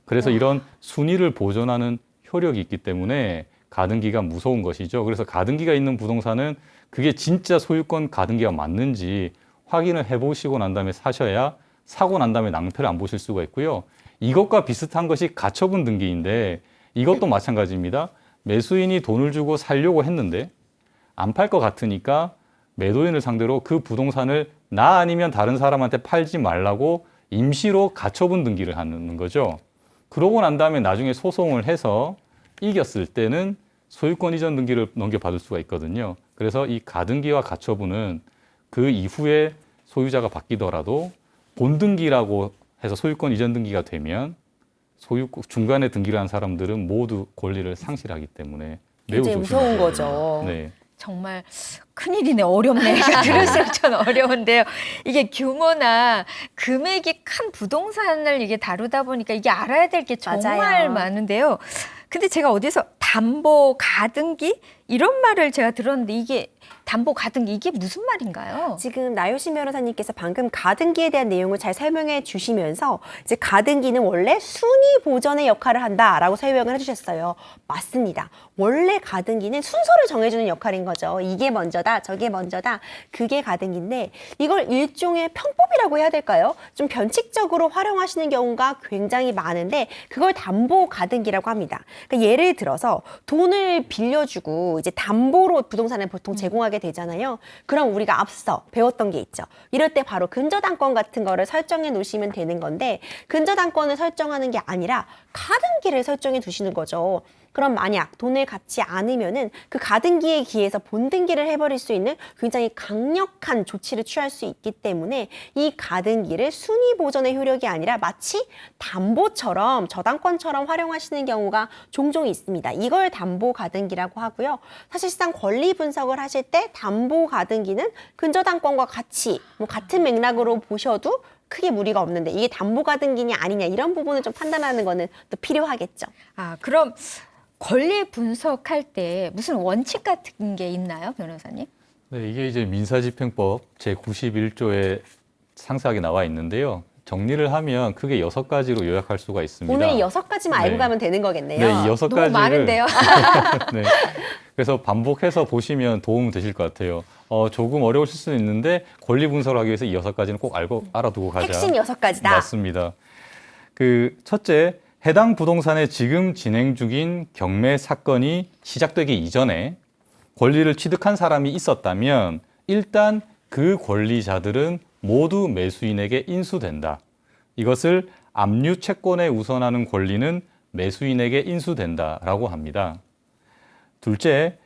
그래서 이런 순위를 보존하는 효력이 있기 때문에 가등기가 무서운 것이죠. 그래서 가등기가 있는 부동산은 그게 진짜 소유권 가등기가 맞는지 확인을 해보시고 난 다음에 사셔야 사고 난 다음에 낭패를 안 보실 수가 있고요. 이것과 비슷한 것이 가처분 등기인데 이것도 마찬가지입니다. 매수인이 돈을 주고 살려고 했는데 안 팔 것 같으니까 매도인을 상대로 그 부동산을 나 아니면 다른 사람한테 팔지 말라고 임시로 가처분 등기를 하는 거죠. 그러고 난 다음에 나중에 소송을 해서 이겼을 때는 소유권 이전 등기를 넘겨받을 수가 있거든요. 그래서 이 가등기와 가처분은 그 이후에 소유자가 바뀌더라도 본등기라고 해서 소유권 이전 등기가 되면 중간에 등기를 한 사람들은 모두 권리를 상실하기 때문에 매우 굉장히 조심해야 무서운 돼요. 거죠. 네. 정말 큰일이네. 어렵네. 들을수록 전 어려운데요. 이게 규모나 금액이 큰 부동산을 이게 다루다 보니까 이게 알아야 될 게 정말 맞아요. 많은데요. 근데 제가 어디서 담보 가등기 이런 말을 제가 들었는데 이게 담보 가등기 이게 무슨 말인가요? 지금 나효신 변호사님께서 방금 가등기에 대한 내용을 잘 설명해 주시면서 이제 가등기는 원래 순위 보전의 역할을 한다라고 설명을 해주셨어요. 맞습니다. 원래 가등기는 순서를 정해주는 역할인 거죠. 이게 먼저다, 저게 먼저다. 그게 가등기인데 이걸 일종의 편법이라고 해야 될까요? 좀 변칙적으로 활용하시는 경우가 굉장히 많은데 그걸 담보 가등기라고 합니다. 그러니까 예를 들어서 돈을 빌려주고 이제 담보로 부동산을 보통 제공하게 되잖아요. 그럼 우리가 앞서 배웠던 게 있죠. 이럴 때 바로 근저당권 같은 거를 설정해 놓으시면 되는 건데 근저당권을 설정하는 게 아니라 가등기를 설정해 두시는 거죠. 그럼 만약 돈을 갚지 않으면은 그 가등기에 기해서 본등기를 해버릴 수 있는 굉장히 강력한 조치를 취할 수 있기 때문에 이 가등기를 순위 보전의 효력이 아니라 마치 담보처럼 저당권처럼 활용하시는 경우가 종종 있습니다. 이걸 담보 가등기라고 하고요. 사실상 권리 분석을 하실 때 담보 가등기는 근저당권과 같이 같은 맥락으로 보셔도 크게 무리가 없는데 이게 담보 가등기냐 아니냐 이런 부분을 좀 판단하는 거는 또 필요하겠죠. 아, 그럼 권리 분석할 때 무슨 원칙 같은 게 있나요, 변호사님? 네, 이게 이제 민사집행법 제91조에 상세하게 나와 있는데요. 정리를 하면 크게 6가지로 요약할 수가 있습니다. 오늘 이 6가지만 알고 네. 가면 되는 거겠네요. 네, 이 6가지를 너무 많은데요. 네. 그래서 반복해서 보시면 도움 되실 것 같아요. 조금 어려우실 수는 있는데 권리 분석을 하기 위해서 이 6가지는 꼭 알아두고 가자. 핵심 6가지다. 맞습니다. 첫째, 해당 부동산에 지금 진행 중인 경매 사건이 시작되기 이전에 권리를 취득한 사람이 있었다면 일단 그 권리자들은 모두 매수인에게 인수된다. 이것을 압류 채권에 우선하는 권리는 매수인에게 인수된다라고 합니다. 둘째,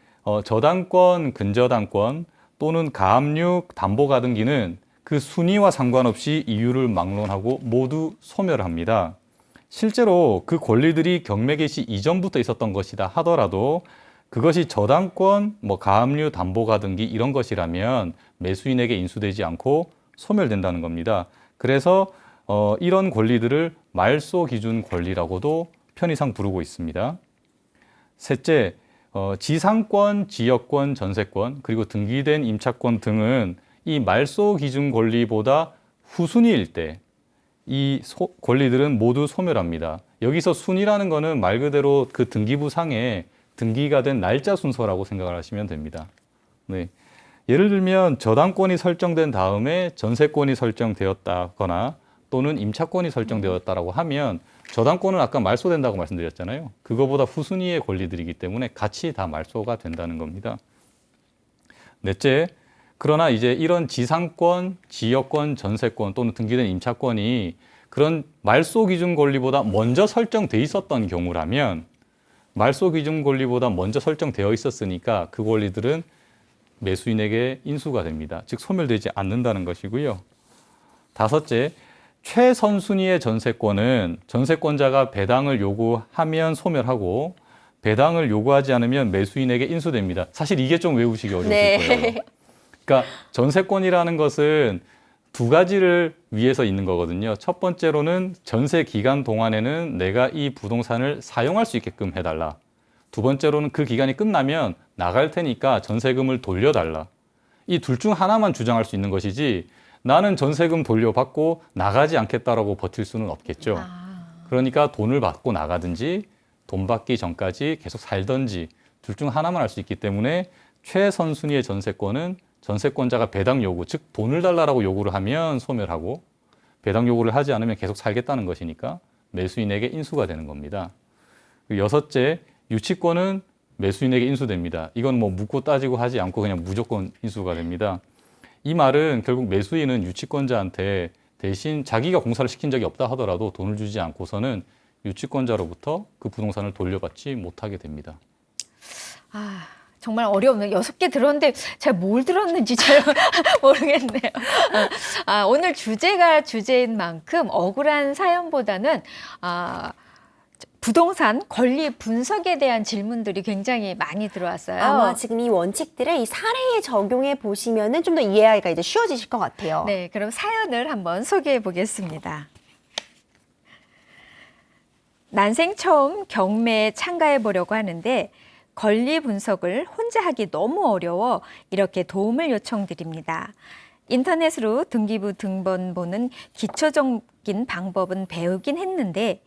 저당권, 근저당권 또는 가압류 담보가등기는 그 순위와 상관없이 이유를 막론하고 모두 소멸합니다. 실제로 그 권리들이 경매 개시 이전부터 있었던 것이다 하더라도 그것이 저당권, 가압류 담보가등기 이런 것이라면 매수인에게 인수되지 않고 소멸된다는 겁니다. 그래서 이런 권리들을 말소 기준 권리라고도 편의상 부르고 있습니다. 셋째, 지상권, 지역권, 전세권, 그리고 등기된 임차권 등은 이 말소 기준 권리보다 후순위일 때 이 권리들은 모두 소멸합니다. 여기서 순위라는 거는 말 그대로 그 등기부 상에 등기가 된 날짜 순서라고 생각을 하시면 됩니다. 네. 예를 들면 저당권이 설정된 다음에 전세권이 설정되었다거나 또는 임차권이 설정되었다라고 하면 저당권은 아까 말소된다고 말씀드렸잖아요. 그거보다 후순위의 권리들이기 때문에 같이 다 말소가 된다는 겁니다. 넷째, 그러나 이제 이런 지상권, 지역권, 전세권 또는 등기된 임차권이 그런 말소 기준 권리보다 먼저 설정돼 있었던 경우라면 말소 기준 권리보다 먼저 설정되어 있었으니까 그 권리들은 매수인에게 인수가 됩니다. 즉 소멸되지 않는다는 것이고요. 다섯째, 최선순위의 전세권은 전세권자가 배당을 요구하면 소멸하고 배당을 요구하지 않으면 매수인에게 인수됩니다. 사실 이게 좀 외우시기 어려우실 거예요. 그러니까 전세권이라는 것은 두 가지를 위해서 있는 거거든요. 첫 번째로는 전세 기간 동안에는 내가 이 부동산을 사용할 수 있게끔 해달라. 두 번째로는 그 기간이 끝나면 나갈 테니까 전세금을 돌려달라. 이 둘 중 하나만 주장할 수 있는 것이지 나는 전세금 돌려받고 나가지 않겠다라고 버틸 수는 없겠죠. 그러니까 돈을 받고 나가든지 돈 받기 전까지 계속 살든지 둘 중 하나만 할 수 있기 때문에 최선순위의 전세권은 전세권자가 배당 요구, 즉 돈을 달라라고 요구를 하면 소멸하고 배당 요구를 하지 않으면 계속 살겠다는 것이니까 매수인에게 인수가 되는 겁니다. 여섯째, 유치권은 매수인에게 인수됩니다. 이건 뭐 묻고 따지고 하지 않고 그냥 무조건 인수가 됩니다. 이 말은 결국 매수인은 유치권자한테 대신 자기가 공사를 시킨 적이 없다 하더라도 돈을 주지 않고서는 유치권자로부터 그 부동산을 돌려받지 못하게 됩니다. 아, 정말 어려워요. 6개 들었는데 제가 뭘 들었는지 잘 모르겠네요. 오늘 주제가 주제인 만큼 억울한 사연보다는 부동산 권리 분석에 대한 질문들이 굉장히 많이 들어왔어요. 아마 지금 이 원칙들을 이 사례에 적용해 보시면은 좀 더 이해하기가 이제 쉬워지실 것 같아요. 네, 그럼 사연을 한번 소개해 보겠습니다. 난생 처음 경매에 참가해 보려고 하는데 권리 분석을 혼자 하기 너무 어려워 이렇게 도움을 요청드립니다. 인터넷으로 등기부 등본 보는 기초적인 방법은 배우긴 했는데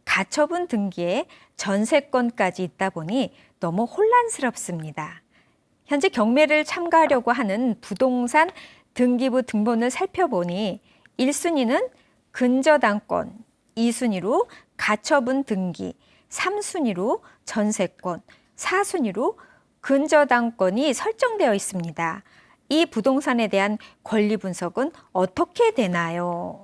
가처분 등기에 전세권까지 있다 보니 너무 혼란스럽습니다. 현재 경매를 참가하려고 하는 부동산 등기부 등본을 살펴보니 1순위는 근저당권, 2순위로 가처분 등기, 3순위로 전세권, 4순위로 근저당권이 설정되어 있습니다. 이 부동산에 대한 권리 분석은 어떻게 되나요?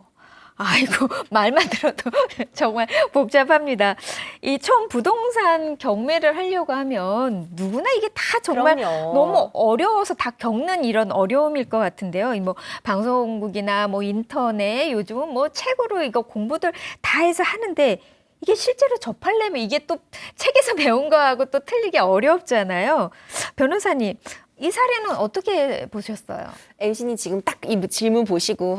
아이고, 말만 들어도 정말 복잡합니다. 이 처음 부동산 경매를 하려고 하면 누구나 이게 다 정말 그럼요. 너무 어려워서 다 겪는 이런 어려움일 것 같은데요. 뭐 방송국이나 뭐 인터넷 요즘은 뭐 책으로 이거 공부들 다 해서 하는데 이게 실제로 접하려면 이게 또 책에서 배운 거하고 또 틀리기 어렵잖아요. 변호사님, 이 사례는 어떻게 보셨어요? MC님 지금 딱 이 질문 보시고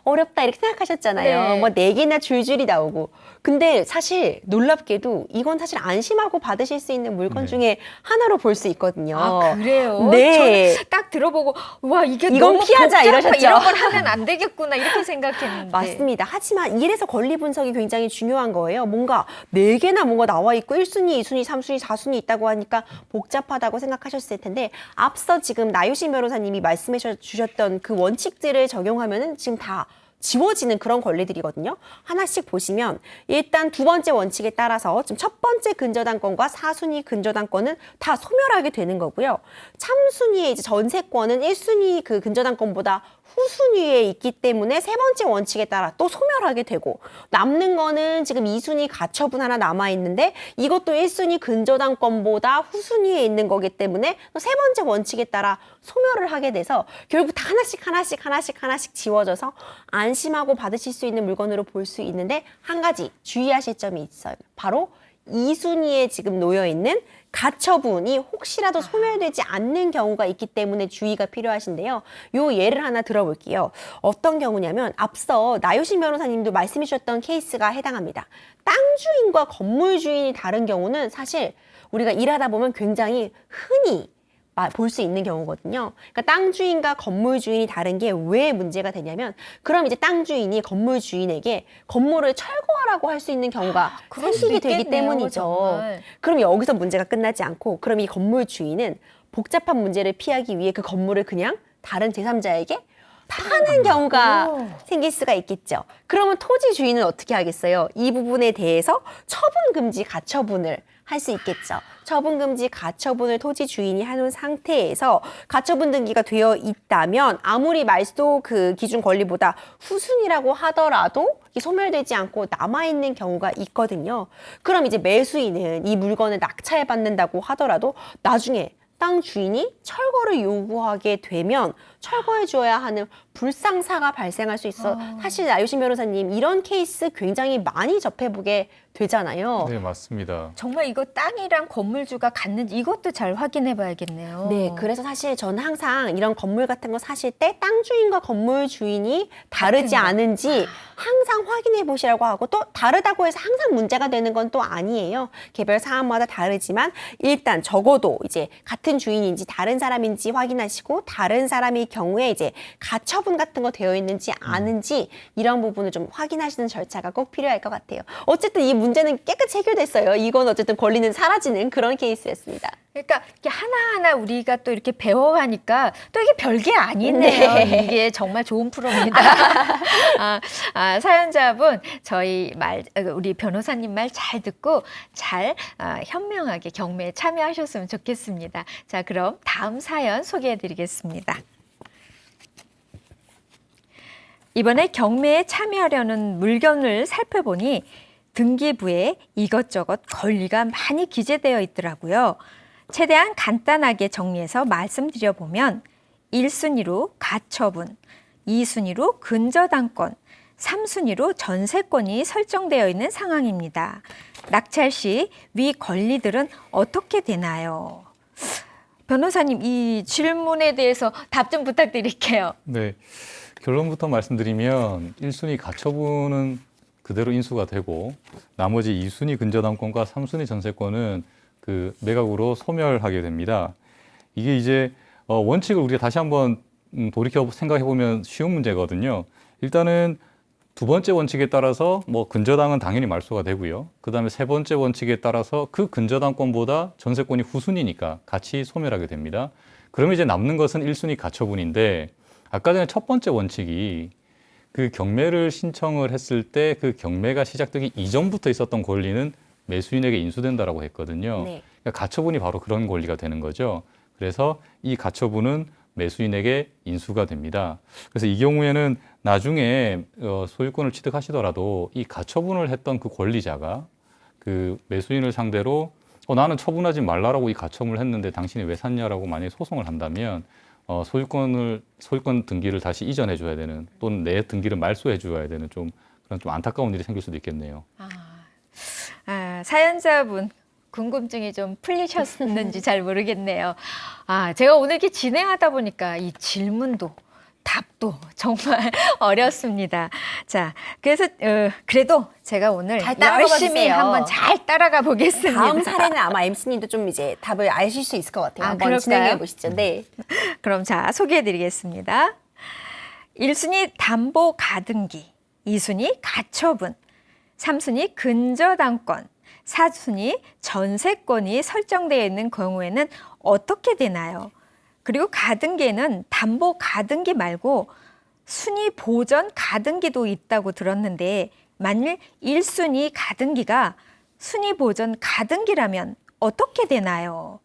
어렵다 이렇게 생각하셨잖아요. 네. 뭐 4개나 줄줄이 나오고. 근데 사실 놀랍게도 이건 사실 안심하고 받으실 수 있는 물건 네. 중에 하나로 볼 수 있거든요. 아, 그래요? 네. 저는 딱 들어보고 와 이게 이건 너무 피하자 복잡해. 이러셨죠? 이런 걸 하면 안 되겠구나 이렇게 생각했는데. 맞습니다. 하지만 이래서 권리 분석이 굉장히 중요한 거예요. 뭔가 4개나 뭔가 나와 있고 1순위, 2순위, 3순위, 4순위 있다고 하니까 복잡하다고 생각하셨을 텐데 앞서 지금 나유신 변호사님이 말씀해 주셨던 그 원칙들을 적용하면은 지금 다 지워지는 그런 권리들이거든요. 하나씩 보시면 일단 두 번째 원칙에 따라서 지금 첫 번째 근저당권과 4순위 근저당권은 다 소멸하게 되는 거고요. 참순위의 이제 전세권은 1순위 그 근저당권보다 후순위에 있기 때문에 세 번째 원칙에 따라 또 소멸하게 되고 남는 거는 지금 2순위 가처분 하나 남아 있는데 이것도 1순위 근저당권보다 후순위에 있는 거기 때문에 또 세 번째 원칙에 따라 소멸을 하게 돼서 결국 다 하나씩 지워져서 안심하고 받으실 수 있는 물건으로 볼 수 있는데 한 가지 주의하실 점이 있어요. 바로 2순위에 지금 놓여 있는 가처분이 혹시라도 소멸되지 않는 경우가 있기 때문에 주의가 필요하신데요. 요 예를 하나 들어볼게요. 어떤 경우냐면 앞서 나유신 변호사님도 말씀해 주셨던 케이스가 해당합니다. 땅 주인과 건물 주인이 다른 경우는 사실 우리가 일하다 보면 굉장히 흔히 볼 수 있는 경우거든요. 그러니까 땅 주인과 건물 주인이 다른 게 왜 문제가 되냐면 그럼 이제 땅 주인이 건물 주인에게 건물을 철거하라고 할 수 있는 경우가 그럴 수도 생기게 되기 있겠네요, 때문이죠. 정말. 그럼 여기서 문제가 끝나지 않고 그럼 이 건물 주인은 복잡한 문제를 피하기 위해 그 건물을 그냥 다른 제3자에게 파는 경우가 생길 수가 있겠죠. 그러면 토지 주인은 어떻게 하겠어요? 이 부분에 대해서 처분 금지 가처분을 할 수 있겠죠. 처분금지 가처분을 토지 주인이 해놓은 상태에서 가처분 등기가 되어 있다면 아무리 말소 그 기준 권리보다 후순위라고 하더라도 이게 소멸되지 않고 남아있는 경우가 있거든요. 그럼 이제 매수인은 이 물건을 낙찰 받는다고 하더라도 나중에 땅 주인이 철거를 요구하게 되면 철거해 줘야 하는 불상사가 발생할 수 있어. 사실 나유신 변호사님 이런 케이스 굉장히 많이 접해보게 되잖아요. 네, 맞습니다. 정말 이거 땅이랑 건물주가 같는지 이것도 잘 확인해 봐야겠네요. 네, 그래서 사실 저는 항상 이런 건물 같은 거 사실 때 땅 주인과 건물 주인이 다르지 같은 거. 않은지 항상 확인해 보시라고 하고, 또 다르다고 해서 항상 문제가 되는 건 또 아니에요. 개별 사안마다 다르지만 일단 적어도 이제 같은 주인인지 다른 사람인지 확인하시고, 다른 사람의 경우에 이제 가처분 같은 거 되어 있는지 아는지 이런 부분을 좀 확인하시는 절차가 꼭 필요할 것 같아요. 어쨌든 이 문제는 깨끗이 해결됐어요. 이건 어쨌든 권리는 사라지는 그런 케이스였습니다. 그러니까 이렇게 하나하나 우리가 또 이렇게 배워가니까 또 이게 별게 아니네요. 네. 이게 정말 좋은 프로입니다. 사연자분 저희 우리 변호사님 말 잘 듣고 잘 현명하게 경매에 참여하셨으면 좋겠습니다. 자, 그럼 다음 사연 소개해드리겠습니다. 이번에 경매에 참여하려는 물건을 살펴보니 등기부에 이것저것 권리가 많이 기재되어 있더라고요. 최대한 간단하게 정리해서 말씀드려보면 1순위로 가처분, 2순위로 근저당권, 3순위로 전세권이 설정되어 있는 상황입니다. 낙찰 시 위 권리들은 어떻게 되나요? 변호사님, 이 질문에 대해서 답 좀 부탁드릴게요. 네, 결론부터 말씀드리면 1순위 가처분은 그대로 인수가 되고 나머지 2순위 근저당권과 3순위 전세권은 그 매각으로 소멸하게 됩니다. 이게 이제 원칙을 우리가 다시 한번 돌이켜 생각해 보면 쉬운 문제거든요. 일단은 두 번째 원칙에 따라서 뭐 근저당은 당연히 말소가 되고요. 그다음에 세 번째 원칙에 따라서 그 근저당권보다 전세권이 후순위니까 같이 소멸하게 됩니다. 그러면 이제 남는 것은 1순위 가처분인데, 아까 전에 첫 번째 원칙이 그 경매를 신청을 했을 때 그 경매가 시작되기 이전부터 있었던 권리는 매수인에게 인수된다라고 했거든요. 네. 그러니까 가처분이 바로 그런 권리가 되는 거죠. 그래서 이 가처분은 매수인에게 인수가 됩니다. 그래서 이 경우에는 나중에 소유권을 취득하시더라도 이 가처분을 했던 그 권리자가 그 매수인을 상대로 나는 처분하지 말라라고 이 가처분을 했는데 당신이 왜 샀냐라고 만약에 소송을 한다면 소유권 등기를 다시 이전해 줘야 되는, 또는 내 등기를 말소해 줘야 되는 그런 좀 안타까운 일이 생길 수도 있겠네요. 사연자분 궁금증이 좀 풀리셨는지 잘 모르겠네요. 제가 오늘 이렇게 진행하다 보니까 이 질문도 답도 정말 어렵습니다. 자, 그래서 그래도 제가 오늘 잘 따라가 열심히 봐주세요. 한번 잘 따라가 보겠습니다. 다음 사례는 아마 MC님도 좀 이제 답을 아실 수 있을 것 같아요. 한번 그럴까요? 진행해 보시죠. 네. 그럼 자, 소개해드리겠습니다. 1순위 담보 가등기, 2순위 가처분, 3순위 근저당권, 4순위 전세권이 설정되어 있는 경우에는 어떻게 되나요? 그리고 가등기에는 담보 가등기 말고 순위 보전 가등기도 있다고 들었는데, 만일 1순위 가등기가 순위 보전 가등기라면 어떻게 되나요?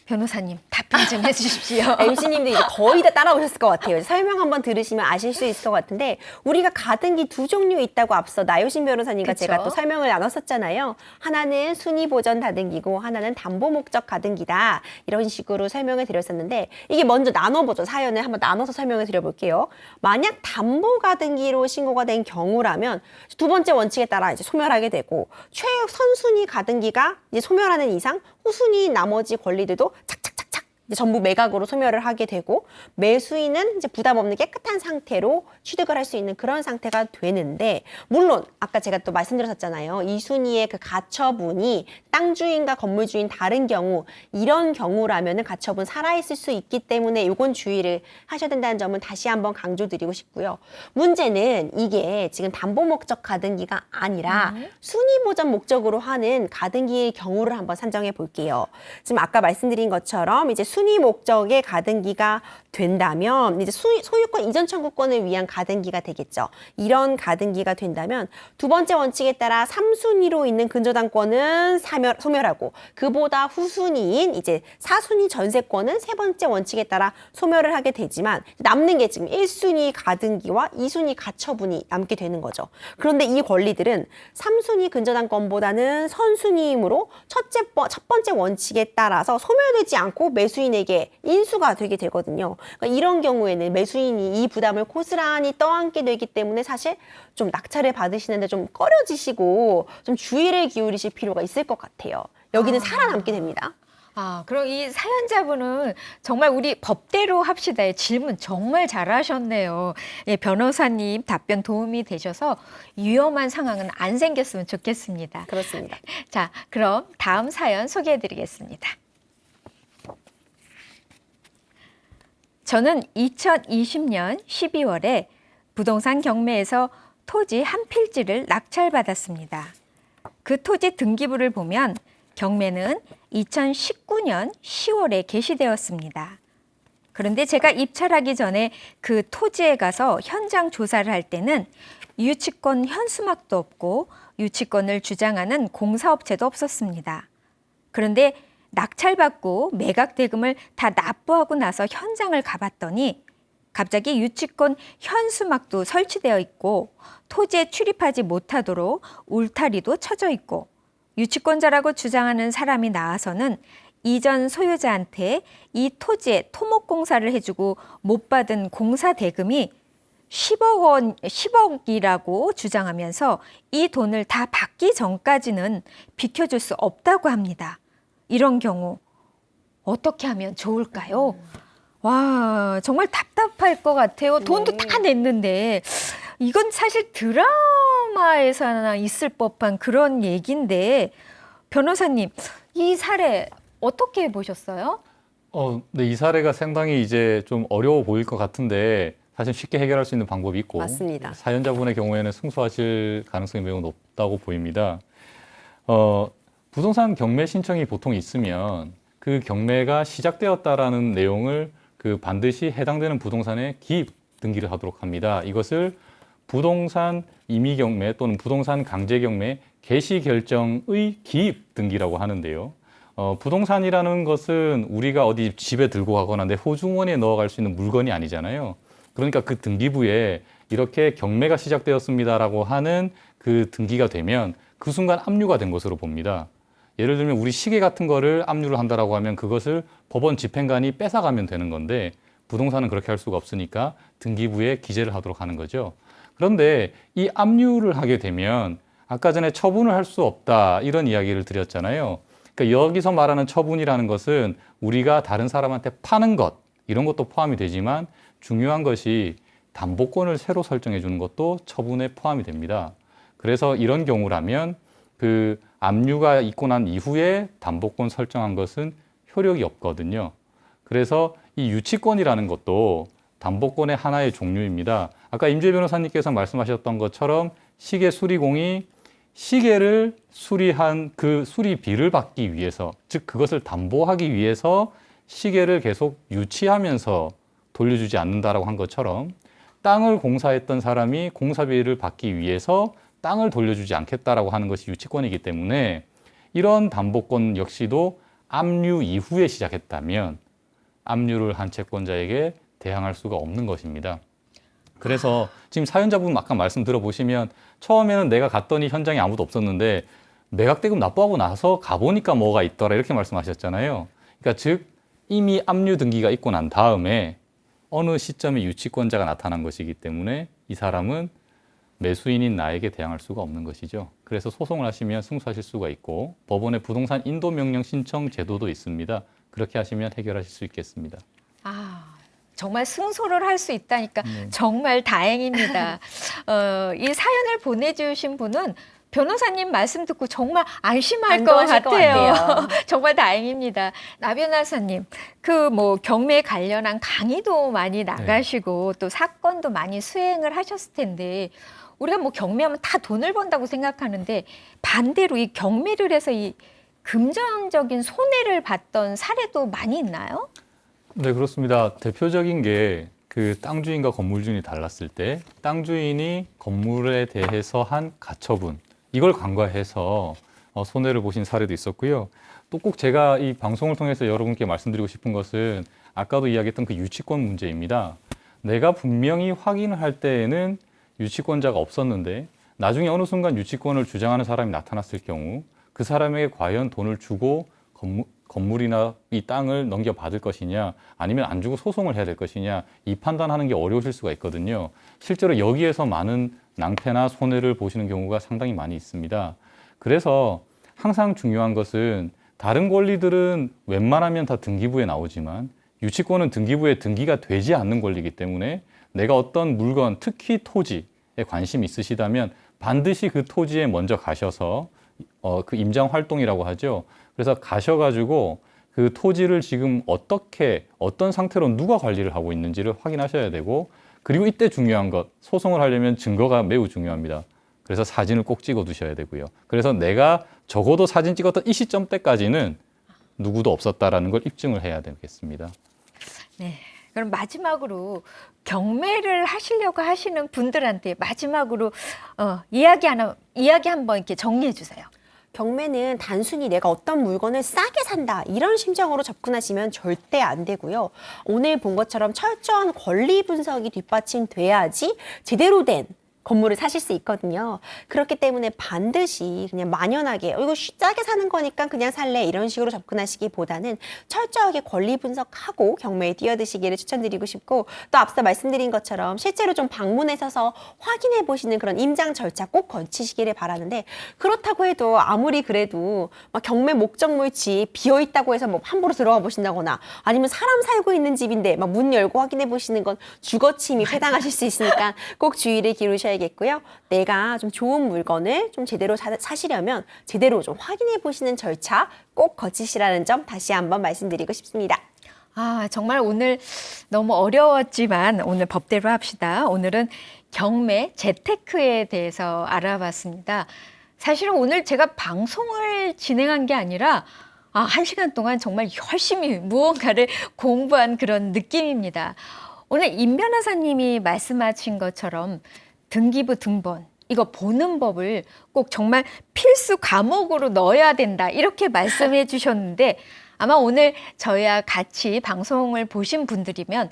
변호사님, 답변 좀 해주십시오. MC님도 이제 거의 다 따라오셨을 것 같아요. 설명 한번 들으시면 아실 수 있을 것 같은데, 우리가 가등기 두 종류 있다고 앞서 나유신 변호사님과 그쵸? 제가 또 설명을 나눴었잖아요. 하나는 순위보전 가등기고 하나는 담보목적 가등기다. 이런 식으로 설명을 드렸었는데, 이게 먼저 나눠보죠. 사연을 한번 나눠서 설명을 드려볼게요. 만약 담보 가등기로 신고가 된 경우라면 두 번째 원칙에 따라 이제 소멸하게 되고, 최선순위 가등기가 이제 소멸하는 이상 후순위 나머지 권리들도 착착착착 이제 전부 매각으로 소멸을 하게 되고, 매수인은 이제 부담 없는 깨끗한 상태로 취득을 할 수 있는 그런 상태가 되는데, 물론 아까 제가 또 말씀드렸었잖아요. 이 순위의 그 가처분이 땅 주인과 건물 주인 다른 경우, 이런 경우라면은 가처분 살아있을 수 있기 때문에 요건 주의를 하셔야 된다는 점은 다시 한번 강조드리고 싶고요. 문제는 이게 지금 담보 목적 가등기가 아니라 순위 보전 목적으로 하는 가등기의 경우를 한번 산정해 볼게요. 지금 아까 말씀드린 것처럼 이제 순위 목적의 가등기가 된다면 이제 소유권 이전 청구권을 위한 가등기가 되겠죠. 이런 가등기가 된다면 두 번째 원칙에 따라 3순위로 있는 근저당권은 소멸하고 그보다 후순위인 이제 4순위 전세권은 세 번째 원칙에 따라 소멸을 하게 되지만 남는 게 지금 1순위 가등기와 2순위 가처분이 남게 되는 거죠. 그런데 이 권리들은 3순위 근저당권보다는 선순위이므로 첫 번째 원칙에 따라서 소멸되지 않고 매수인에게 인수가 되게 되거든요. 그러니까 이런 경우에는 매수인이 이 부담을 고스란히 떠안게 되기 때문에 사실 좀 낙찰을 받으시는데 좀 꺼려지시고 좀 주의를 기울이실 필요가 있을 것 같아요. 여기는 살아남게 됩니다. 그럼 이 사연자분은 정말 우리 법대로 합시다의 질문 정말 잘하셨네요. 예, 변호사님 답변 도움이 되셔서 위험한 상황은 안 생겼으면 좋겠습니다. 그렇습니다. 자, 그럼 다음 사연 소개해드리겠습니다. 저는 2020년 12월에 부동산 경매에서 토지 한 필지를 낙찰받았습니다. 그 토지 등기부를 보면 경매는 2019년 10월에 개시되었습니다. 그런데 제가 입찰하기 전에 그 토지에 가서 현장 조사를 할 때는 유치권 현수막도 없고 유치권을 주장하는 공사업체도 없었습니다. 그런데 낙찰받고 매각 대금을 다 납부하고 나서 현장을 가봤더니 갑자기 유치권 현수막도 설치되어 있고 토지에 출입하지 못하도록 울타리도 쳐져 있고 유치권자라고 주장하는 사람이 나와서는 이전 소유자한테 이 토지에 토목공사를 해주고 못 받은 공사 대금이 10억이라고 주장하면서 이 돈을 다 받기 전까지는 비켜줄 수 없다고 합니다. 이런 경우 어떻게 하면 좋을까요? 와, 정말 답답할 것 같아요. 돈도 다 냈는데 이건 사실 드라마에서나 있을 법한 그런 얘기인데 변호사님, 이 사례 어떻게 보셨어요? 네, 이 사례가 상당히 이제 좀 어려워 보일 것 같은데 사실 쉽게 해결할 수 있는 방법이 있고 맞습니다. 사연자분의 경우에는 승소하실 가능성이 매우 높다고 보입니다. 부동산 경매 신청이 보통 있으면 그 경매가 시작되었다라는 내용을 반드시 해당되는 부동산에 기입 등기를 하도록 합니다. 이것을 부동산 임의 경매 또는 부동산 강제 경매 개시 결정의 기입 등기라고 하는데요. 부동산이라는 것은 우리가 어디 집에 들고 가거나 내 호주머니에 넣어갈 수 있는 물건이 아니잖아요. 그러니까 그 등기부에 이렇게 경매가 시작되었습니다라고 하는 그 등기가 되면 그 순간 압류가 된 것으로 봅니다. 예를 들면 우리 시계 같은 거를 압류를 한다라고 하면 그것을 법원 집행관이 뺏어가면 되는 건데 부동산은 그렇게 할 수가 없으니까 등기부에 기재를 하도록 하는 거죠. 그런데 이 압류를 하게 되면 아까 전에 처분을 할 수 없다 이런 이야기를 드렸잖아요. 그러니까 여기서 말하는 처분이라는 것은 우리가 다른 사람한테 파는 것 이런 것도 포함이 되지만 중요한 것이 담보권을 새로 설정해 주는 것도 처분에 포함이 됩니다. 그래서 이런 경우라면 그 압류가 있고 난 이후에 담보권 설정한 것은 효력이 없거든요. 그래서 이 유치권이라는 것도 담보권의 하나의 종류입니다. 아까 임재 변호사님께서 말씀하셨던 것처럼 시계 수리공이 시계를 수리한 그 수리비를 받기 위해서, 즉 그것을 담보하기 위해서 시계를 계속 유치하면서 돌려주지 않는다라고 한 것처럼 땅을 공사했던 사람이 공사비를 받기 위해서 땅을 돌려주지 않겠다라고 하는 것이 유치권이기 때문에 이런 담보권 역시도 압류 이후에 시작했다면 압류를 한 채권자에게 대항할 수가 없는 것입니다. 그래서 지금 사연자분 아까 말씀 들어보시면 처음에는 내가 갔더니 현장에 아무도 없었는데 매각대금 납부하고 나서 가보니까 뭐가 있더라 이렇게 말씀하셨잖아요. 그러니까 즉 이미 압류 등기가 있고 난 다음에 어느 시점에 유치권자가 나타난 것이기 때문에 이 사람은 매수인인 나에게 대항할 수가 없는 것이죠. 그래서 소송을 하시면 승소하실 수가 있고 법원의 부동산 인도명령 신청 제도도 있습니다. 그렇게 하시면 해결하실 수 있겠습니다. 정말 승소를 할 수 있다니까 정말 다행입니다. 이 사연을 보내주신 분은 변호사님 말씀 듣고 정말 안심할 것 같아요. 정말 다행입니다. 나 변호사님, 그 경매 관련한 강의도 많이 나가시고 또 사건도 많이 수행을 하셨을 텐데 우리가 경매하면 다 돈을 번다고 생각하는데 반대로 이 경매를 해서 이 금전적인 손해를 봤던 사례도 많이 있나요? 네, 그렇습니다. 대표적인 게 그 땅 주인과 건물 주인이 달랐을 때 땅 주인이 건물에 대해서 한 가처분 이걸 간과해서 손해를 보신 사례도 있었고요. 또 꼭 제가 이 방송을 통해서 여러분께 말씀드리고 싶은 것은 아까도 이야기했던 그 유치권 문제입니다. 내가 분명히 확인을 할 때에는 유치권자가 없었는데 나중에 어느 순간 유치권을 주장하는 사람이 나타났을 경우 그 사람에게 과연 돈을 주고 건물이나 이 땅을 넘겨받을 것이냐 아니면 안 주고 소송을 해야 될 것이냐 이 판단하는 게 어려우실 수가 있거든요. 실제로 여기에서 많은 낭패나 손해를 보시는 경우가 상당히 많이 있습니다. 그래서 항상 중요한 것은 다른 권리들은 웬만하면 다 등기부에 나오지만 유치권은 등기부에 등기가 되지 않는 권리이기 때문에 내가 어떤 물건, 특히 토지에 관심이 있으시다면 반드시 그 토지에 먼저 가셔서 그 임장 활동이라고 하죠. 그래서 가셔가지고 그 토지를 지금 어떤 상태로 누가 관리를 하고 있는지를 확인하셔야 되고 그리고 이때 중요한 것, 소송을 하려면 증거가 매우 중요합니다. 그래서 사진을 꼭 찍어 두셔야 되고요. 그래서 내가 적어도 사진 찍었던 이 시점 때까지는 누구도 없었다라는 걸 입증을 해야 되겠습니다. 네. 그럼 마지막으로 경매를 하시려고 하시는 분들한테 마지막으로 이야기 한번 이렇게 정리해 주세요. 경매는 단순히 내가 어떤 물건을 싸게 산다 이런 심정으로 접근하시면 절대 안 되고요. 오늘 본 것처럼 철저한 권리 분석이 뒷받침돼야지 제대로 된 건물을 사실 수 있거든요. 그렇기 때문에 반드시 그냥 만연하게 이거 싸게 사는 거니까 그냥 살래 이런 식으로 접근하시기보다는 철저하게 권리 분석하고 경매에 뛰어드시기를 추천드리고 싶고 또 앞서 말씀드린 것처럼 실제로 좀 방문하셔서 확인해 보시는 그런 임장 절차 꼭 거치시기를 바라는데 그렇다고 해도 아무리 그래도 막 경매 목적물 집 비어 있다고 해서 뭐 함부로 들어가 보신다거나 아니면 사람 살고 있는 집인데 막 문 열고 확인해 보시는 건 주거 침입 해당하실 수 있으니까 꼭 주의를 기울이셔야 겠고요. 내가 좀 좋은 물건을 좀 제대로 사시려면 제대로 좀 확인해 보시는 절차 꼭 거치시라는 점 다시 한번 말씀드리고 싶습니다. 아, 정말 오늘 너무 어려웠지만 오늘 법대로 합시다. 오늘은 경매, 재테크에 대해서 알아봤습니다. 사실은 오늘 제가 방송을 진행한 게 아니라 1시간 동안 정말 열심히 무언가를 공부한 그런 느낌입니다. 오늘 임 변호사님이 말씀하신 것처럼 등기부 등본 이거 보는 법을 꼭 정말 필수 과목으로 넣어야 된다 이렇게 말씀해 주셨는데 아마 오늘 저희와 같이 방송을 보신 분들이면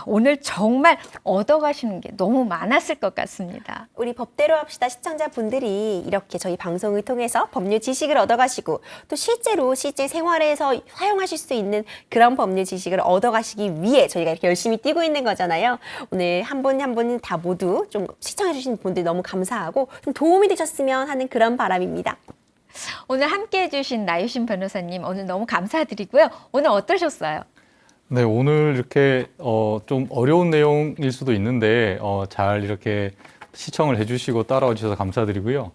오늘 정말 얻어가시는 게 너무 많았을 것 같습니다. 우리 법대로 합시다 시청자분들이 이렇게 저희 방송을 통해서 법률 지식을 얻어가시고 또 실제 생활에서 사용하실 수 있는 그런 법률 지식을 얻어가시기 위해 저희가 이렇게 열심히 뛰고 있는 거잖아요. 오늘 한 분 한 분 다 모두 좀 시청해주신 분들 너무 감사하고 좀 도움이 되셨으면 하는 그런 바람입니다. 오늘 함께 해주신 나유신 변호사님 오늘 너무 감사드리고요. 오늘 어떠셨어요? 네, 오늘 이렇게 좀 어려운 내용일 수도 있는데 잘 이렇게 시청을 해주시고 따라와 주셔서 감사드리고요.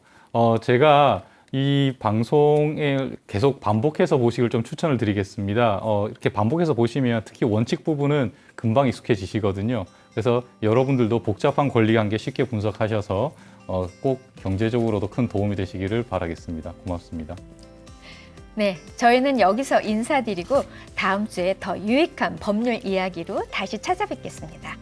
제가 이 방송에 계속 반복해서 보시길 좀 추천을 드리겠습니다. 이렇게 반복해서 보시면 특히 원칙 부분은 금방 익숙해지시거든요. 그래서 여러분들도 복잡한 권리관계 쉽게 분석하셔서 꼭 경제적으로도 큰 도움이 되시기를 바라겠습니다. 고맙습니다. 네, 저희는 여기서 인사드리고 다음 주에 더 유익한 법률 이야기로 다시 찾아뵙겠습니다.